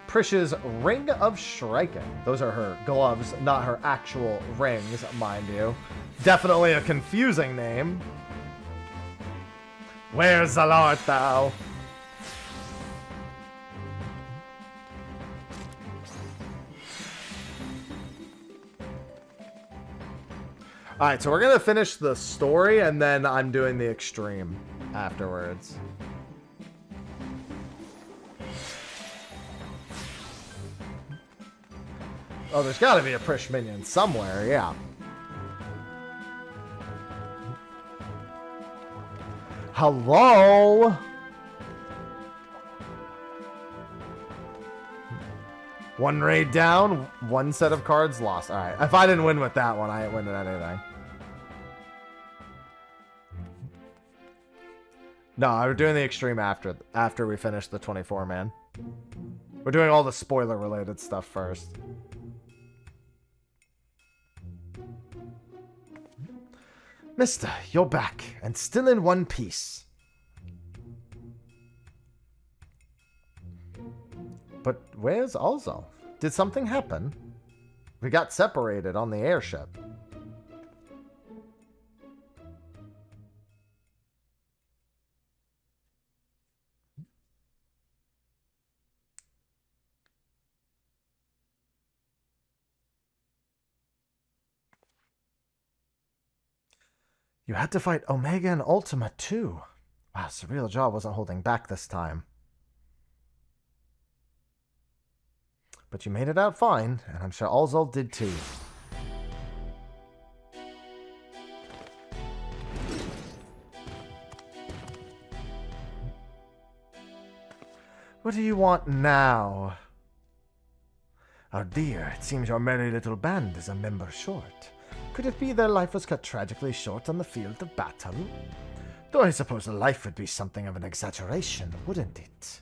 Prishes Ring of Shrieking. Those are her gloves, not her actual rings, mind you. Definitely a confusing name. Where's Zilart thou? Alright, so we're gonna finish the story, and then I'm doing the extreme afterwards. Oh, there's gotta be a Prish minion somewhere, yeah. Hello? One raid down, one set of cards lost. Alright, if I didn't win with that one, I ain't winning anything. No, we're doing the extreme after we finish the 24-man. We're doing all the spoiler-related stuff first. Mister, you're back, and still in one piece. But where's Alzal? Did something happen? We got separated on the airship. You had to fight Omega and Ultima too. Wow, Sareel Ja wasn't holding back this time. But you made it out fine, and I'm sure Alzal did too. What do you want now? Oh dear, it seems your merry little band is a member short. Could it be their life was cut tragically short on the field of battle? Though I suppose a life would be something of an exaggeration, wouldn't it?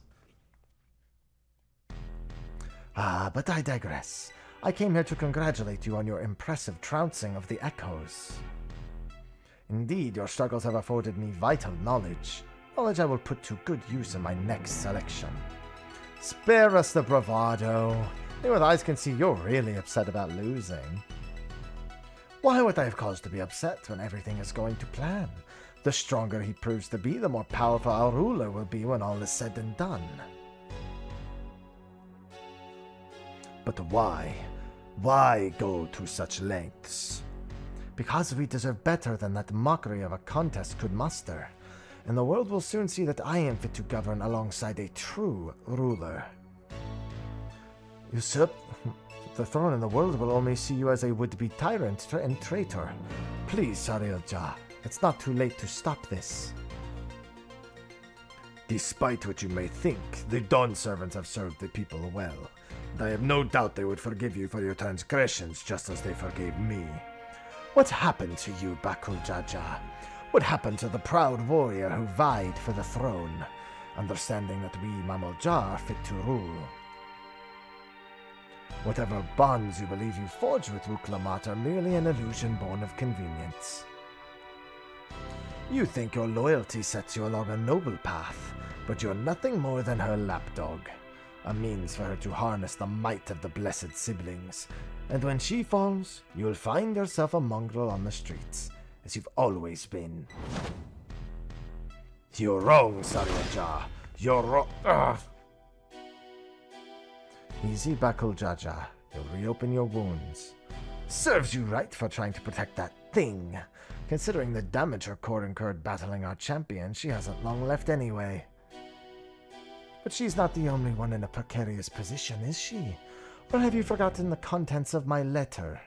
Ah, but I digress. I came here to congratulate you on your impressive trouncing of the Echoes. Indeed, your struggles have afforded me vital knowledge. Knowledge I will put to good use in my next selection. Spare us the bravado. Me with eyes can see you're really upset about losing. Why would I have cause to be upset when everything is going to plan? The stronger he proves to be, the more powerful our ruler will be when all is said and done. But why? Why go to such lengths? Because we deserve better than that mockery of a contest could muster, and the world will soon see that I am fit to govern alongside a true ruler. Usurp the throne in the world will only see you as a would-be tyrant and traitor. Please, Sareel Ja, it's not too late to stop this. Despite what you may think, the Dawn servants have served the people well. I have no doubt they would forgive you for your transgressions just as they forgave me. What happened to you, Bakul Jaja? What happened to the proud warrior who vied for the throne, understanding that we Mammal Ja are fit to rule? Whatever bonds you believe you forged with Uklamat are merely an illusion born of convenience. You think your loyalty sets you along a noble path, but you're nothing more than her lapdog, a means for her to harness the might of the blessed siblings, and when she falls, you'll find yourself a mongrel on the streets, as you've always been. You're wrong, Sareel Ja. You're wrong. Ugh. Easy, Bakul Jaja. You'll reopen your wounds. Serves you right for trying to protect that thing. Considering the damage her core incurred battling our champion, she hasn't long left anyway. But she's not the only one in a precarious position, is she? Or have you forgotten the contents of my letter?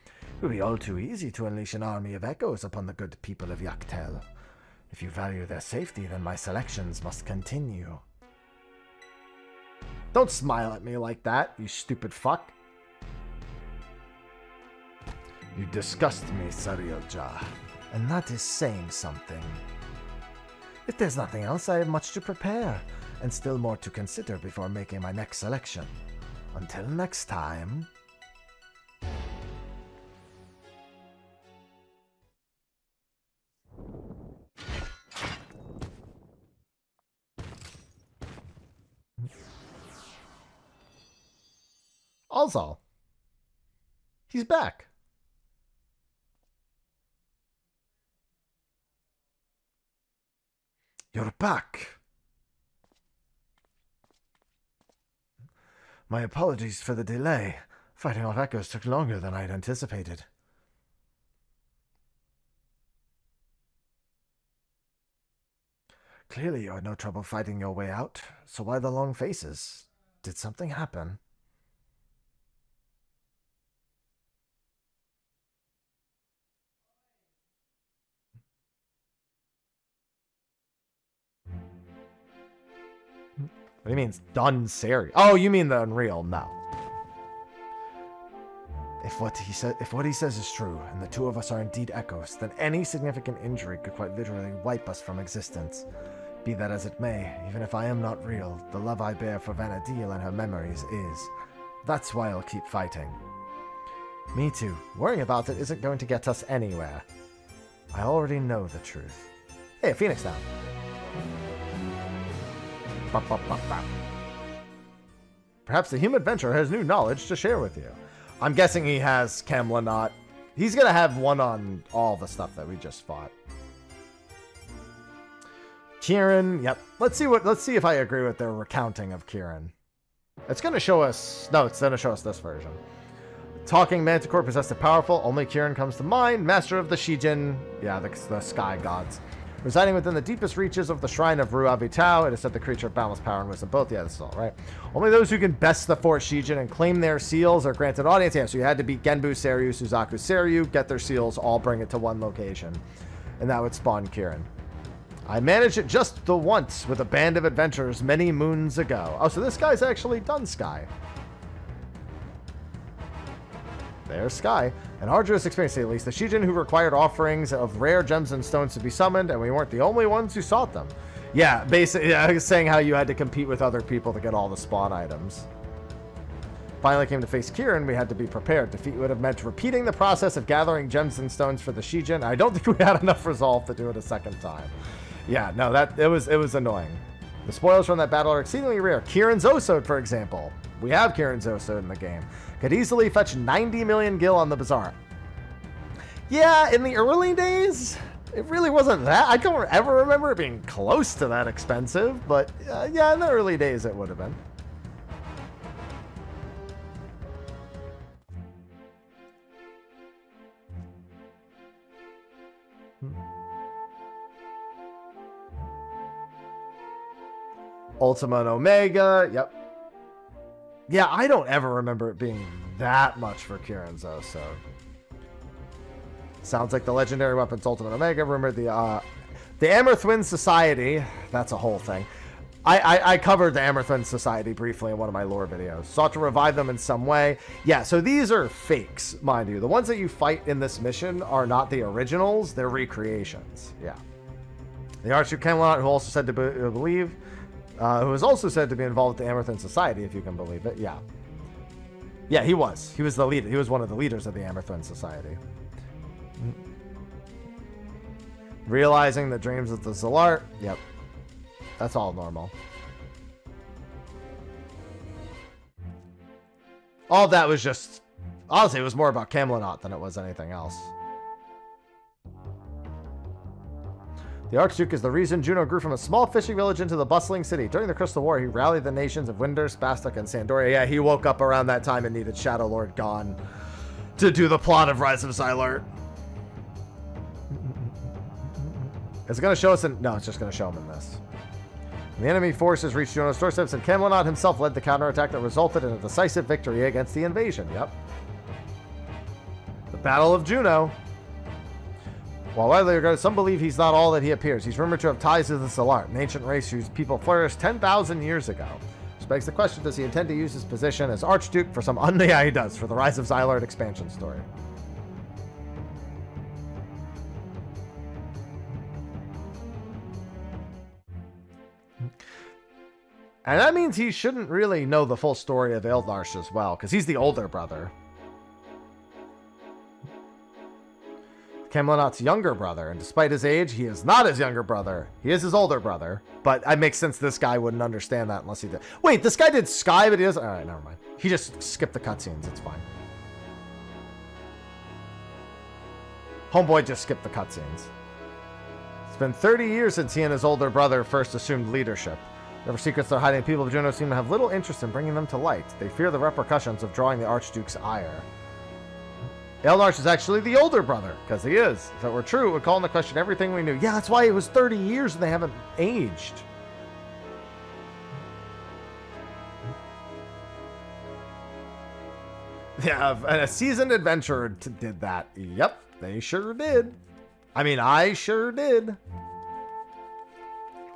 It would be all too easy to unleash an army of echoes upon the good people of Yaktel. If you value their safety, then my selections must continue. Don't smile at me like that, you stupid fuck. You disgust me, Sareel Ja, and that is saying something. If there's nothing else, I have much to prepare, and still more to consider before making my next selection. Until next time... Alzal. He's back. You're back. My apologies for the delay. Fighting off echoes took longer than I'd anticipated. Clearly you had no trouble fighting your way out, so why the long faces? Did something happen? What do you mean it's done Sareel? Oh, you mean the Unreal? No. If what he says is true, and the two of us are indeed echoes, then any significant injury could quite literally wipe us from existence. Be that as it may, even if I am not real, the love I bear for Vana'diel and her memories is. That's why I'll keep fighting. Me too. Worrying about it isn't going to get us anywhere. I already know the truth. Hey, a Phoenix down. Perhaps the human adventurer has new knowledge to share with you. I'm guessing he has Kam'Lanaut. He's gonna have one on all the stuff that we just fought. Kirin, yep. Let's see if I agree with their recounting of Kirin. It's gonna show us. No, it's gonna show us this version. Talking Manticore possessed and powerful. Only Kirin comes to mind. Master of the Shijin. Yeah, the sky gods. Residing within the deepest reaches of the shrine of Ru'avitau, it is said the creature of boundless power and wisdom both. Yeah, this is all right. Only those who can best the Fort Shijin and claim their seals are granted audience. Yeah, so you had to beat Genbu Seiryu, Suzaku Seiryu, get their seals, all bring it to one location. And that would spawn Kirin. I managed it just the once with a band of adventurers many moons ago. Oh, so this guy's actually done Sky. There's Sky. An arduous experience, at least. The Shijin who required offerings of rare gems and stones to be summoned, and we weren't the only ones who sought them. Yeah, basically, I was saying how you had to compete with other people to get all the spawn items. Finally came to face Kirin, we had to be prepared. Defeat would have meant repeating the process of gathering gems and stones for the Shijin. I don't think we had enough resolve to do it a second time. Yeah, no, it was annoying. The spoils from that battle are exceedingly rare. Kirin's Osode, for example. We have Kirin's Osode in the game. Could easily fetch 90 million gil on the Bazaar. Yeah, in the early days, it really wasn't that. I don't ever remember it being close to that expensive, but yeah, in the early days it would have been. Ultima and Omega, yep. Yeah, I don't ever remember it being that much for Kirin's Osode. Sounds like the legendary weapons Ultima and Omega. Remember the Amerthwin Society. That's a whole thing. I covered the Amerthwin Society briefly in one of my lore videos. Sought to revive them in some way. Yeah, so these are fakes, mind you. The ones that you fight in this mission are not the originals. They're recreations. Yeah. The archduke Kam'Lanaut, who also said to believe... who was also said to be involved with the Amerthwin Society, if you can believe it. Yeah. Yeah, he was. He was the leader. He was one of the leaders of the Amerthwin Society. Realizing the dreams of the Zilart. Yep. That's all normal. All that was just... Honestly, it was more about Kam'Lanaut than it was anything else. The Archduke is the reason Juno grew from a small fishing village into the bustling city. During the Crystal War, he rallied the nations of Winder, Spastic, and Sandoria. Yeah, he woke up around that time and needed Shadow Lord gone to do the plot of Rise of Zilart. Is it going to show us in... No, it's just going to show him in this. When the enemy forces reached Juno's doorsteps, and Kam'Lanaut himself led the counterattack that resulted in a decisive victory against the invasion. Yep. The Battle of Juno. While widely regarded, some believe he's not all that he appears. He's rumored to have ties to the Zilart, an ancient race whose people flourished 10,000 years ago. Which begs the question, does he intend to use his position as Archduke for some... Yeah, he does, for the Rise of Zilart expansion story. And that means he shouldn't really know the full story of Eald'Narche as well, because he's the older brother. Kam'Lanaut's younger brother, and despite his age, he is not his younger brother. He is his older brother, but it makes sense this guy wouldn't understand that unless he did. Wait, this guy did Sky, but he doesn't... Alright, never mind. He just skipped the cutscenes, it's fine. Homeboy just skipped the cutscenes. It's been 30 years since he and his older brother first assumed leadership. Whatever secrets they're hiding, people of Juno seem to have little interest in bringing them to light. They fear the repercussions of drawing the Archduke's ire. Eald'Narche is actually the older brother, because he is. If it were true, it would call into question everything we knew. Yeah, that's why it was 30 years and they haven't aged. Yeah, and a seasoned adventurer did that. Yep, they sure did. I mean, I sure did.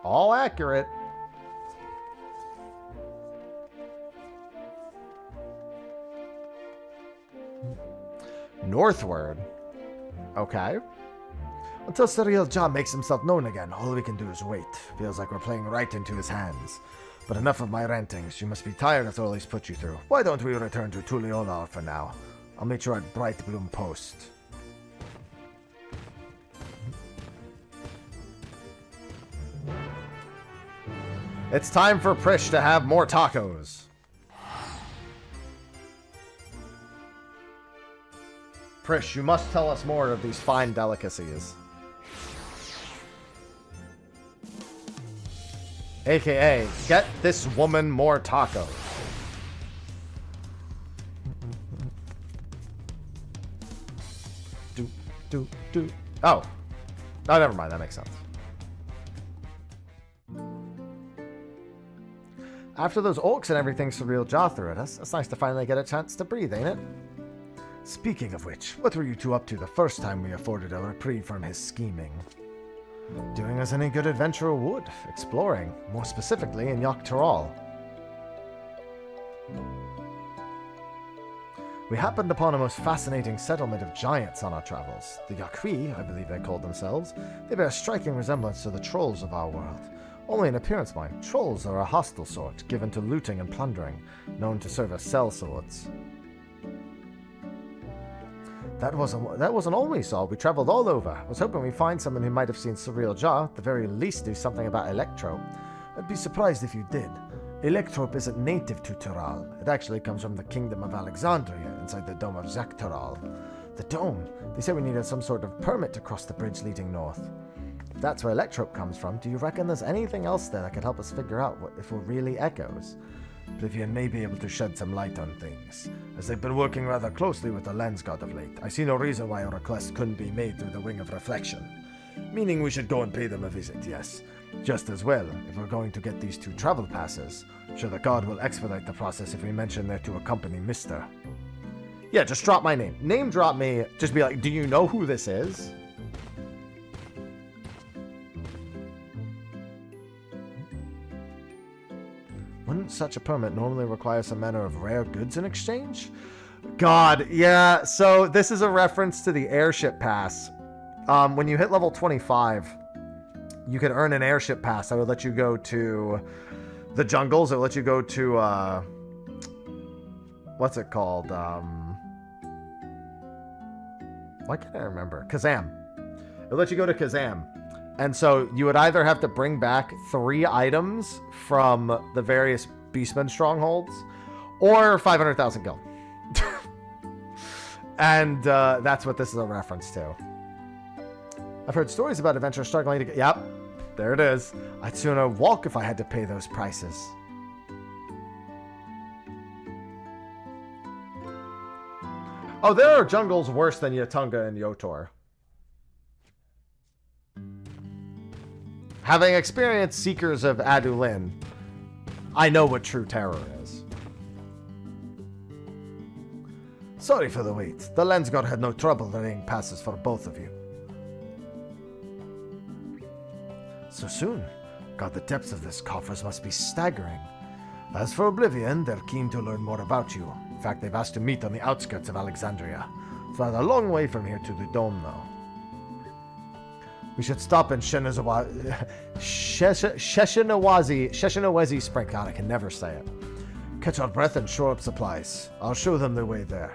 All accurate. Northward. Okay. Until Sareel Ja makes himself known again, all we can do is wait. Feels like we're playing right into his hands. But enough of my rantings. You must be tired after all he's put you through. Why don't we return to Tuliolal for now? I'll meet you at Bright Bloom Post. It's time for Prish to have more tacos. Prish, you must tell us more of these fine delicacies. AKA, get this woman more tacos. Oh. Oh, never mind. That makes sense. After those orcs and everything Sareel Ja threw at us, it's nice to finally get a chance to breathe, ain't it? Speaking of which, what were you two up to the first time we afforded a reprieve from his scheming? Doing as any good adventurer would, exploring, more specifically in Yogg-Turaal. We happened upon a most fascinating settlement of giants on our travels. The Yaqui, I believe they called themselves. They bear a striking resemblance to the trolls of our world. Only in appearance, mind. Trolls are a hostile sort, given to looting and plundering, known to serve as sellswords. That wasn't all we saw. We traveled all over. I was hoping we'd find someone who might have seen Sareel Ja, at the very least do something about Electrope. I'd be surprised if you did. Electrope isn't native to Turaal. It actually comes from the Kingdom of Alexandria, inside the Dome of Zak'Turaal. The Dome? They said we needed some sort of permit to cross the bridge leading north. If that's where Electrope comes from, do you reckon there's anything else there that could help us figure out if we're really echoes? Oblivion may be able to shed some light on things, as they've been working rather closely with the Lens God of late. I see no reason why a request couldn't be made through the Wing of Reflection. Meaning we should go and pay them a visit, yes. Just as well, if we're going to get these two travel passes, sure the god will expedite the process if we mention they're to accompany Mr. Yeah, just drop my name. Name drop me, just be like, do you know who this is? Wouldn't such a permit normally require some manner of rare goods in exchange? God, yeah, so this is a reference to the airship pass. When you hit level 25, you can earn an airship pass that would let you go to the jungles. It would let you go to, what's it called? Why can't I remember? Kazam. It would let you go to Kazam. And so you would either have to bring back 3 items from the various Beastmen strongholds, or 500,000 gil. And that's what this is a reference to. I've heard stories about adventurers struggling to get... Yep, there it is. I'd sooner walk if I had to pay those prices. Oh, there are jungles worse than Yatunga and Yotor. Having experienced Seekers of Adulin, I know what true terror is. Sorry for the wait. The Lens God had no trouble laying passes for both of you. So soon? God, the depths of this coffers must be staggering. As for Oblivion, they're keen to learn more about you. In fact, they've asked to meet on the outskirts of Alexandria. It's rather a long way from here to the Dome, though. We should stop in Sheshinawezi Spring. God, I can never say it. Catch our breath and shore up supplies. I'll show them the way there.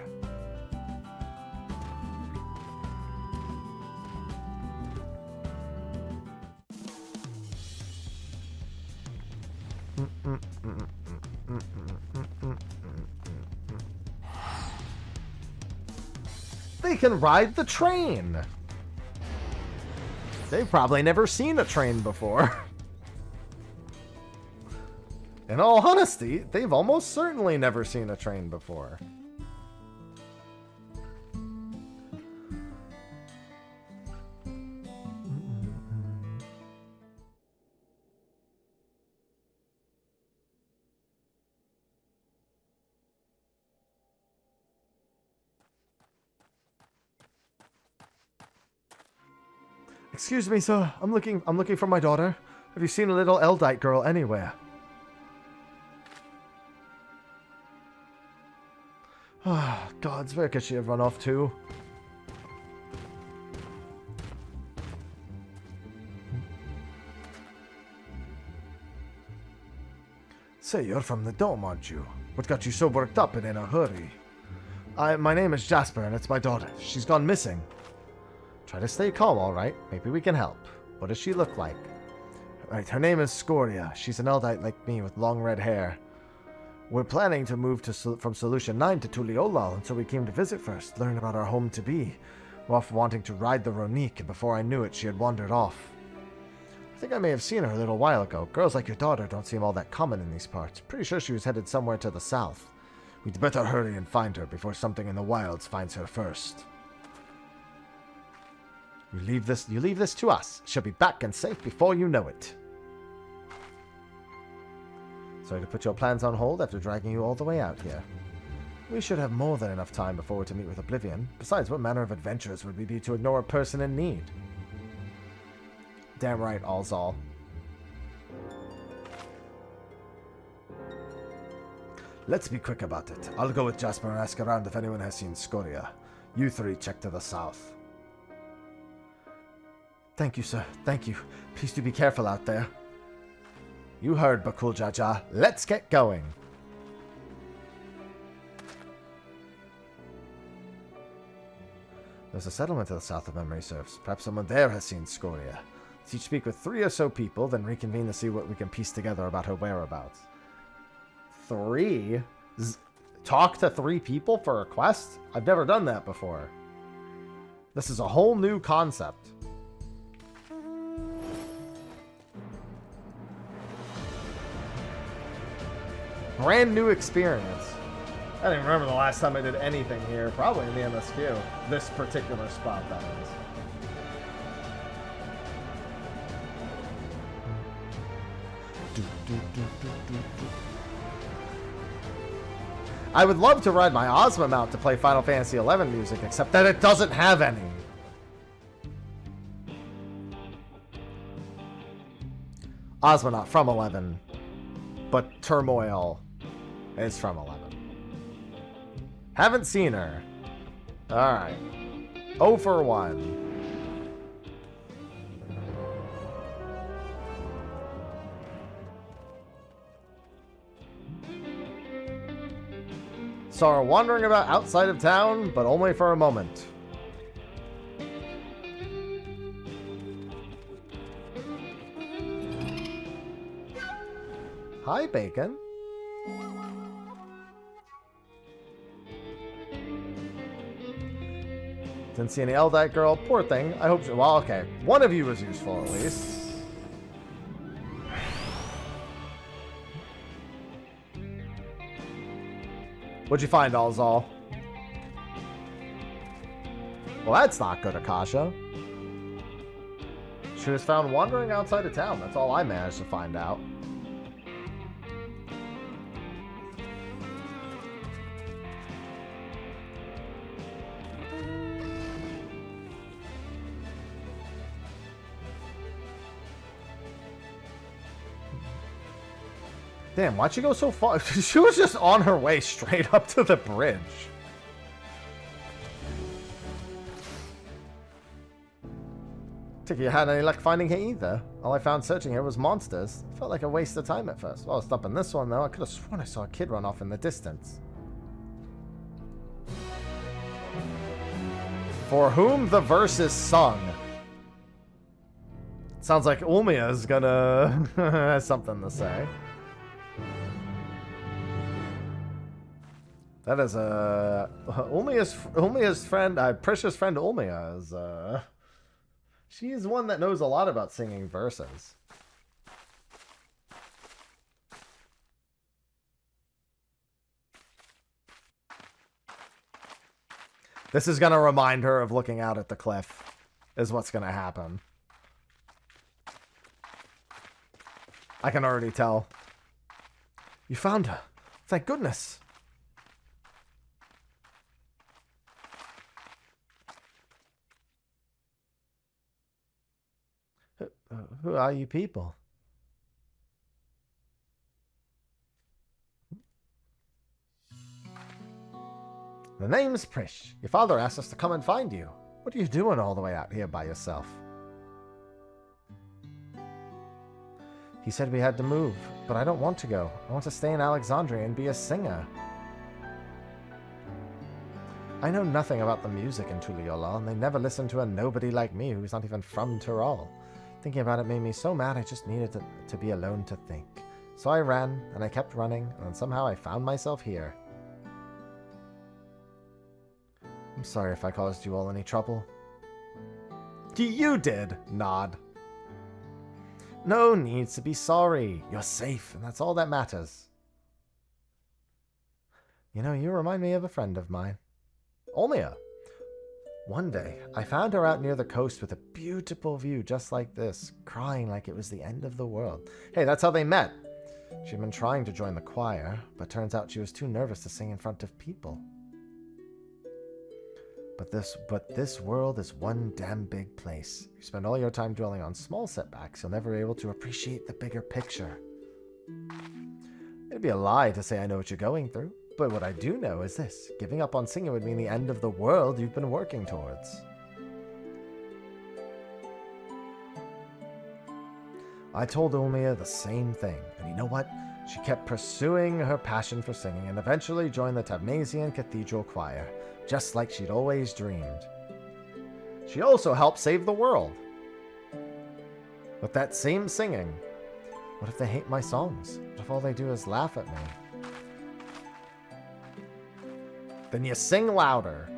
They can ride the train. They've probably never seen a train before. In all honesty, they've almost certainly never seen a train before. Excuse me, sir. I'm looking for my daughter. Have you seen a little Eald'ite girl anywhere? Ah, gods, where could she have run off to? Say, you're from the Dome, aren't you? What got you so worked up and in a hurry? My name is Jasper, and it's my daughter. She's gone missing. Try to stay calm, all right? Maybe we can help. What does she look like? Right, her name is Skoria. She's an Eald'ite like me with long red hair. We're planning to move from Solution 9 to Tuliolal, and so we came to visit first, learn about our home-to-be. We're off wanting to ride the Ronique, and before I knew it, she had wandered off. I think I may have seen her a little while ago. Girls like your daughter don't seem all that common in these parts. Pretty sure she was headed somewhere to the south. We'd better hurry and find her before something in the wilds finds her first. You leave this to us. She'll be back and safe before you know it. Sorry to put your plans on hold after dragging you all the way out here. We should have more than enough time before we're to meet with Oblivion. Besides, what manner of adventurers would we be to ignore a person in need? Damn right, Alzal. Let's be quick about it. I'll go with Jasper and ask around if anyone has seen Skoria. You three check to the south. Thank you, sir. Thank you. Please do be careful out there. You heard, Bakulja Ja. Let's get going. There's a settlement to the south of memory serves. Perhaps someone there has seen Skoria. Let's each speak with 3 or so people, then reconvene to see what we can piece together about her whereabouts. 3? Talk to 3 people for a quest? I've never done that before. This is a whole new concept. Brand new experience. I don't even remember the last time I did anything here. Probably in the MSQ. This particular spot, that is. I would love to ride my Ozma mount to play Final Fantasy XI music, except that it doesn't have any. Ozma not from 11, but Turmoil is from 11. Haven't seen her. Alright. 0 for 1. Saw her wandering about outside of town, but only for a moment. Hi, Bacon. Didn't see any Eald'ite girl. Poor thing. I hope... Well, okay. One of you was useful, at least. What'd you find, Alzal? Well, that's not good, Akasha. She was found wandering outside of town. That's all I managed to find out. Damn, why'd she go so far? She was just on her way straight up to the bridge. Think you had any luck finding her either. All I found searching here was monsters. Felt like a waste of time at first. Well, stopping this one though, I could have sworn I saw a kid run off in the distance. For whom the verse is sung. Sounds like Ulmia is gonna has something to say. That is Ulmia's friend, precious friend Ulmia is she is one that knows a lot about singing verses. This is gonna remind her of looking out at the cliff, is what's gonna happen. I can already tell. You found her. Thank goodness. Who are you people? The name's Prish. Your father asked us to come and find you. What are you doing all the way out here by yourself? He said we had to move, but I don't want to go. I want to stay in Alexandria and be a singer. I know nothing about the music in Tuliyollal, and they never listened to a nobody like me who's not even from Tyrol. Thinking about it made me so mad I just needed to be alone to think. So I ran, and I kept running, and then somehow I found myself here. I'm sorry if I caused you all any trouble. You did, Nod. No needs to be sorry. You're safe, and that's all that matters. You know, you remind me of a friend of mine. Omega. One day, I found her out near the coast with a beautiful view just like this, crying like it was the end of the world. Hey, that's how they met. She'd been trying to join the choir, but turns out she was too nervous to sing in front of people. But this world is one damn big place. You spend all your time dwelling on small setbacks, you'll never be able to appreciate the bigger picture. It'd be a lie to say I know what you're going through. But what I do know is this. Giving up on singing would mean the end of the world you've been working towards. I told Omega the same thing, and you know what? She kept pursuing her passion for singing and eventually joined the Tabnasian Cathedral Choir, just like she'd always dreamed. She also helped save the world. With that same singing. What if they hate my songs? What if all they do is laugh at me? Then you sing louder.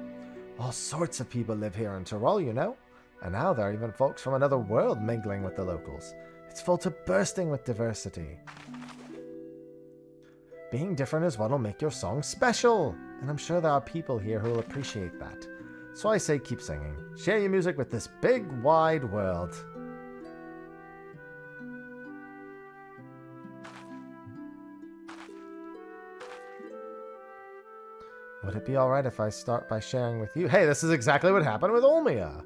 All sorts of people live here in Tyrol, you know. And now there are even folks from another world mingling with the locals. It's full to bursting with diversity. Being different is what'll make your song special. And I'm sure there are people here who will appreciate that. So I say keep singing. Share your music with this big, wide world. Would it be alright if I start by sharing with you? Hey, this is exactly what happened with Omega.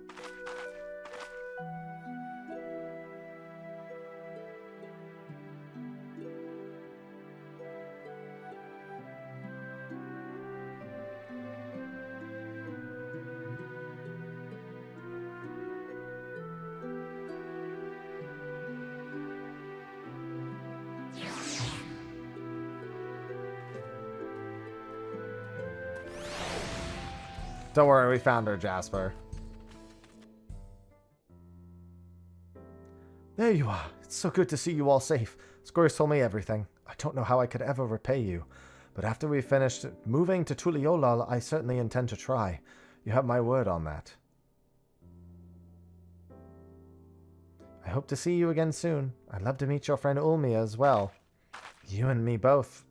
Don't worry, we found her, Jasper. There you are. It's so good to see you all safe. Skoria's told me everything. I don't know how I could ever repay you. But after we've finished moving to Tuliyollal, I certainly intend to try. You have my word on that. I hope to see you again soon. I'd love to meet your friend Omega as well. You and me both.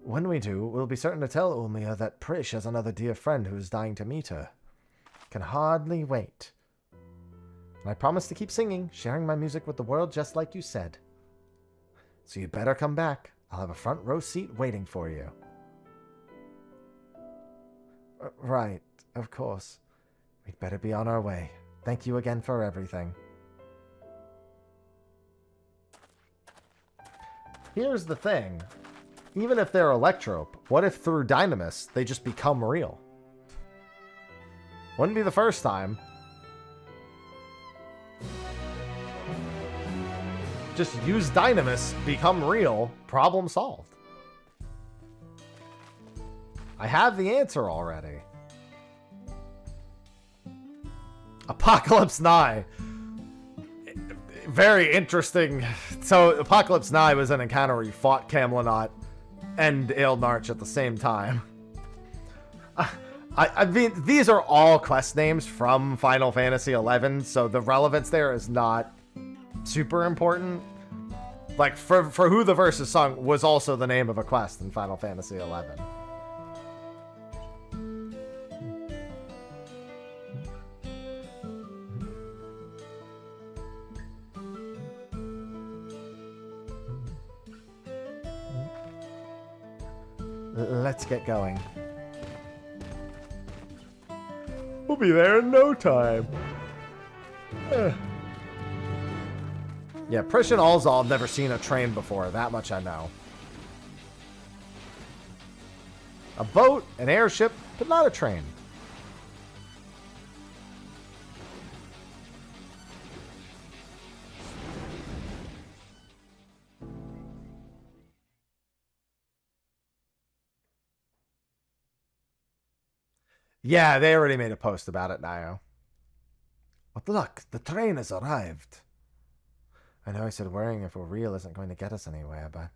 When we do, we'll be certain to tell Omega that Prish has another dear friend who is dying to meet her. Can hardly wait. And I promise to keep singing, sharing my music with the world just like you said. So you better come back. I'll have a front row seat waiting for you. Right, of course. We'd better be on our way. Thank you again for everything. Here's the thing. Even if they're Electrope, what if through Dynamis they just become real? Wouldn't be the first time. Just use Dynamis, become real, problem solved. I have the answer already. Apocalypse Nigh. Very interesting. So Apocalypse Nigh was an encounter where you fought Kam'Lanaut and Eald'Narche at the same time. I mean, these are all quest names from Final Fantasy XI, so the relevance there is not super important. Like, for who the verse is sung was also the name of a quest in Final Fantasy XI. Let's get going. We'll be there in no time. Yeah, Prish and Alzal have never seen a train before. That much I know. A boat, an airship, but not a train. Yeah, they already made a post about it, Nio. But look, the train has arrived. I know I said worrying if we're real isn't going to get us anywhere, but...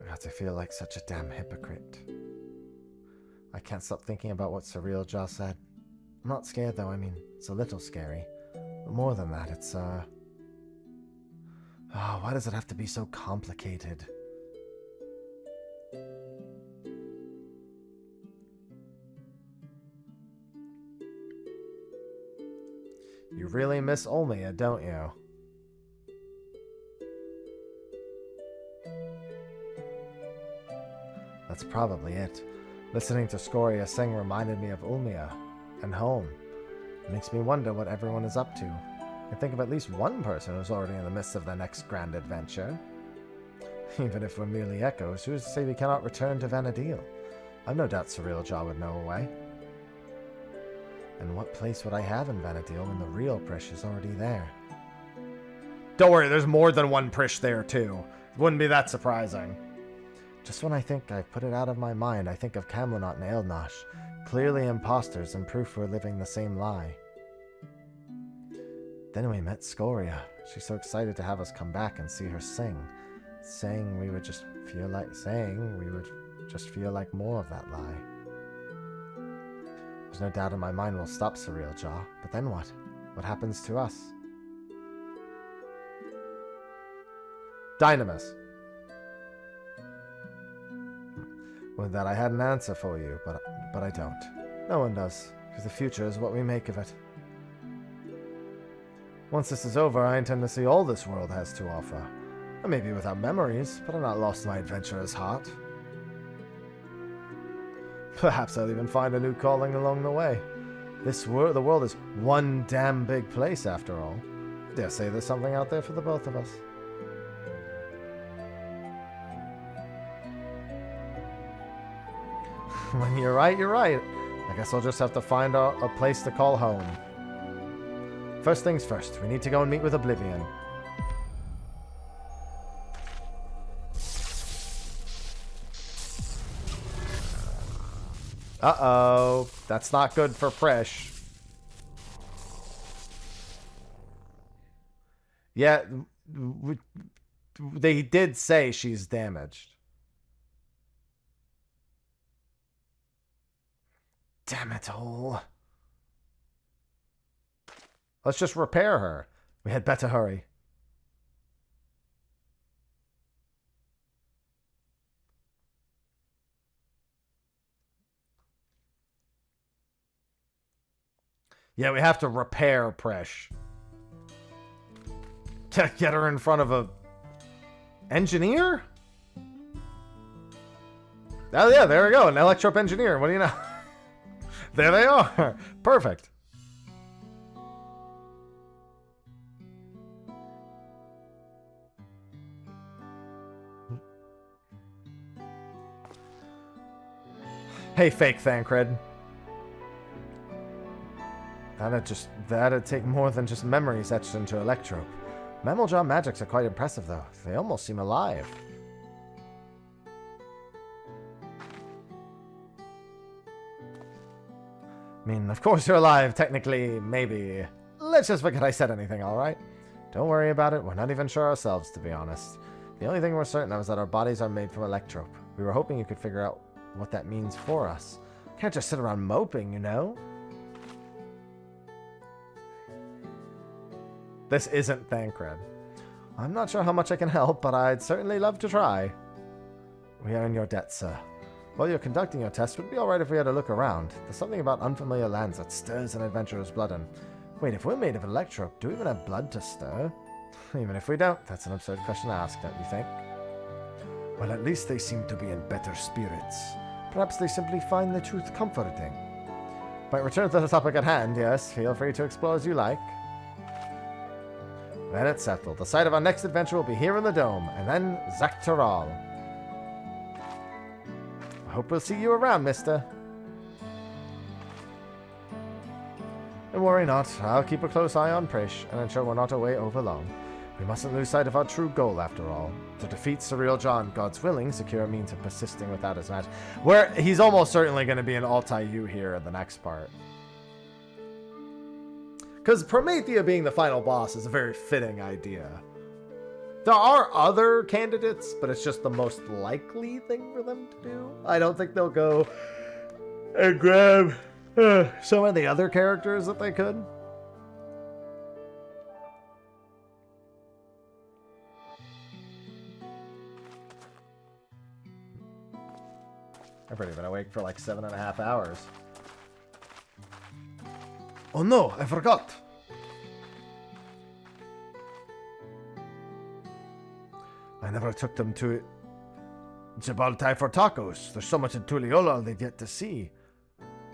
God, I feel like such a damn hypocrite. I can't stop thinking about what Sareel Ja said. I'm not scared, though. I mean, it's a little scary. But more than that, it's, Oh, why does it have to be so complicated? You really miss Olmia, don't you? That's probably it. Listening to Skoria sing reminded me of Ulmia and home. It makes me wonder what everyone is up to. I think of at least one person who's already in the midst of their next grand adventure. Even if we're merely echoes, who's to say we cannot return to Vana'diel? I've no doubt Sareel Ja would know a way. And what place would I have in Vana'diel when the real Prish is already there? Don't worry, there's more than one Prish there, too. It wouldn't be that surprising. Just when I think I've put it out of my mind, I think of Kam'Lanaut and Eald'Narche. Clearly imposters and proof we're living the same lie. Then we met Skoria. She's so excited to have us come back and see her sing. Saying we would just feel like more of that lie. There's no doubt in my mind we'll stop Sareel Ja, but then what? What happens to us? Dynamis. With that I had an answer for you, but I don't. No one does, because the future is what we make of it. Once this is over, I intend to see all this world has to offer. I may be without memories, but I've not lost my adventurer's heart. Perhaps I'll even find a new calling along the way. The world is one damn big place, after all. I dare say there's something out there for the both of us. When you're right, you're right. I guess I'll just have to find a place to call home. First things first, we need to go and meet with Oblivion. Uh-oh. That's not good for Prish. Yeah, they did say she's damaged. Damn it all. Let's just repair her. We had better hurry. Yeah, we have to repair Prish. To get her in front of a engineer? Oh yeah, there we go. An electrop engineer. What do you know? There they are. Perfect. Hey, fake Thancred. That'd take more than just memories etched into Electrope. Memoljam magics are quite impressive, though. They almost seem alive. I mean, of course you're alive, technically, maybe. Let's just forget I said anything, alright? Don't worry about it, we're not even sure ourselves, to be honest. The only thing we're certain of is that our bodies are made from Electrope. We were hoping you could figure out what that means for us. Can't just sit around moping, you know? This isn't Thancred. I'm not sure how much I can help, but I'd certainly love to try. We are in your debt, sir. While you're conducting your test, it would be alright if we had a look around. There's something about unfamiliar lands that stirs an adventurer's blood and... Wait, if we're made of Electrope, do we even have blood to stir? Even if we don't, that's an absurd question to ask, don't you think? Well, at least they seem to be in better spirits. Perhaps they simply find the truth comforting. Might return to the topic at hand, yes. Feel free to explore as you like. Then it's settled. The site of our next adventure will be here in the Dome, and then Zak'Taral. I hope we'll see you around, mister. Don't worry not. I'll keep a close eye on Prish, and ensure we're not away over long. We mustn't lose sight of our true goal, after all. To defeat Sareel Ja and, God's willing, secure a means of persisting without his match. Where he's almost certainly going to be an Altai-U here in the next part. Because Promethea being the final boss is a very fitting idea. There are other candidates, but it's just the most likely thing for them to do. I don't think they'll go and grab some of the other characters that they could. I've already been awake for like 7.5 hours. Oh no, I forgot. I never took them to Gibraltar for tacos. There's so much in Tuliola they've yet to see.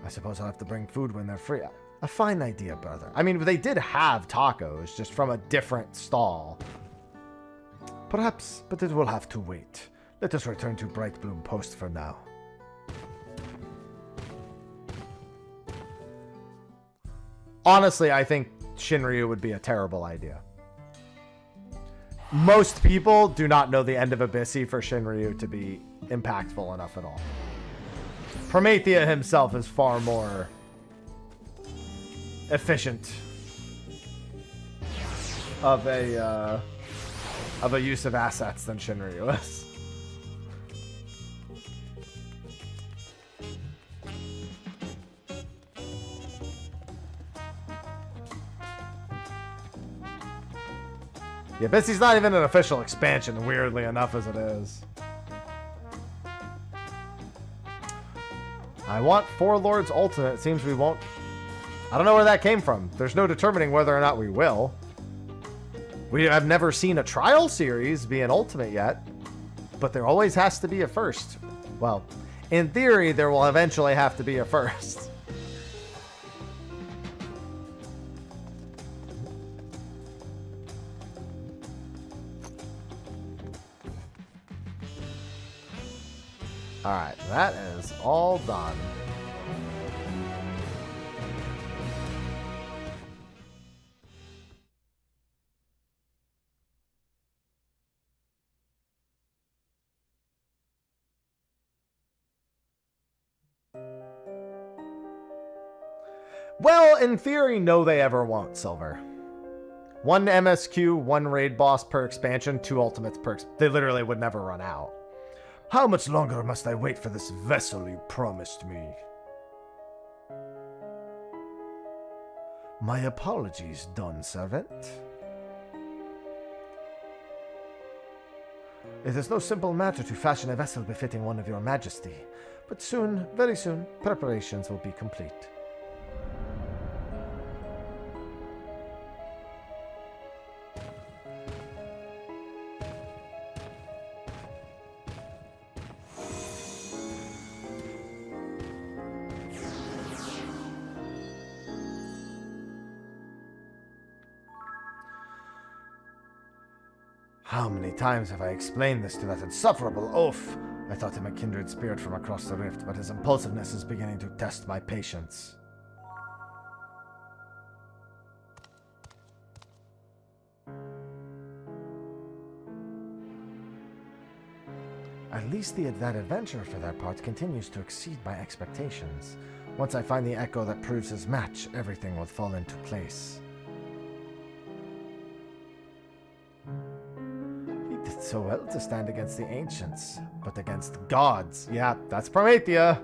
I suppose I'll have to bring food when they're free. A fine idea, brother. I mean, they did have tacos, just from a different stall. Perhaps, but it will have to wait. Let us return to Bright Bloom Post for now. Honestly, I think Shinryu would be a terrible idea. Most people do not know the end of Abyssi for Shinryu to be impactful enough at all. Promethea himself is far more efficient of a use of assets than Shinryu is. Yeah, Abyssy's not even an official expansion, weirdly enough as it is. I want Four Lords Ultimate. It seems we won't... I don't know where that came from. There's no determining whether or not we will. We have never seen a trial series be an Ultimate yet, but there always has to be a first. Well, in theory, there will eventually have to be a first. Alright, that is all done. Well, in theory, no they ever won't, Silver. 1 MSQ, 1 raid boss per expansion, 2 ultimates per... They literally would never run out. How much longer must I wait for this vessel you promised me? My apologies, Don Servant. It is no simple matter to fashion a vessel befitting one of your majesty, but soon, very soon, preparations will be complete. How many times have I explained this to that insufferable oaf? I thought him a kindred spirit from across the rift, but his impulsiveness is beginning to test my patience. At least that adventure, for their part, continues to exceed my expectations. Once I find the echo that proves his match, everything will fall into place. So well to stand against the ancients, but against gods, yeah, that's Promethea.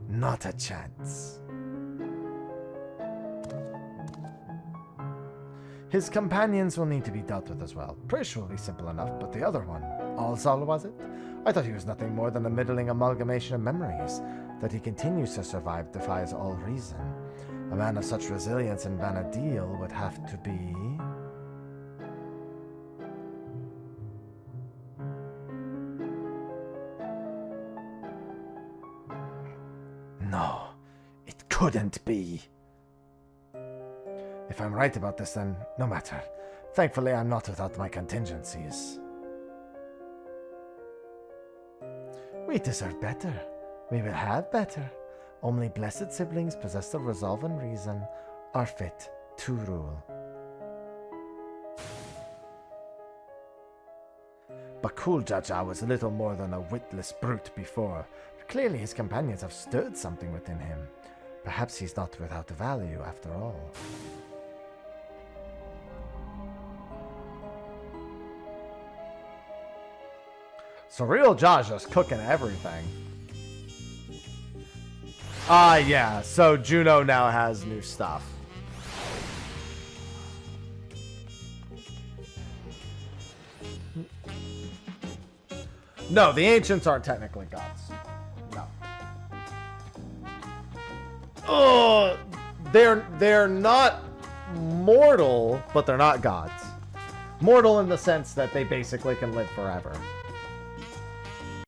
Not a chance. His companions will need to be dealt with as well. Prish will be simple enough, but the other one, Alzal was it? I thought he was nothing more than a middling amalgamation of memories. That he continues to survive defies all reason. A man of such resilience in Vana'diel would have to be... No, it couldn't be. If I'm right about this, then no matter. Thankfully, I'm not without my contingencies. We deserve better. We will have better. Only blessed siblings possessed of resolve and reason are fit to rule. But Kuljaja was little more than a witless brute before. Clearly his companions have stirred something within him. Perhaps he's not without value after all. Sareel Ja just cooking everything. Yeah, so Juno now has new stuff. No, the ancients aren't technically gods. No. Oh, they're not mortal, but they're not gods. Mortal in the sense that they basically can live forever.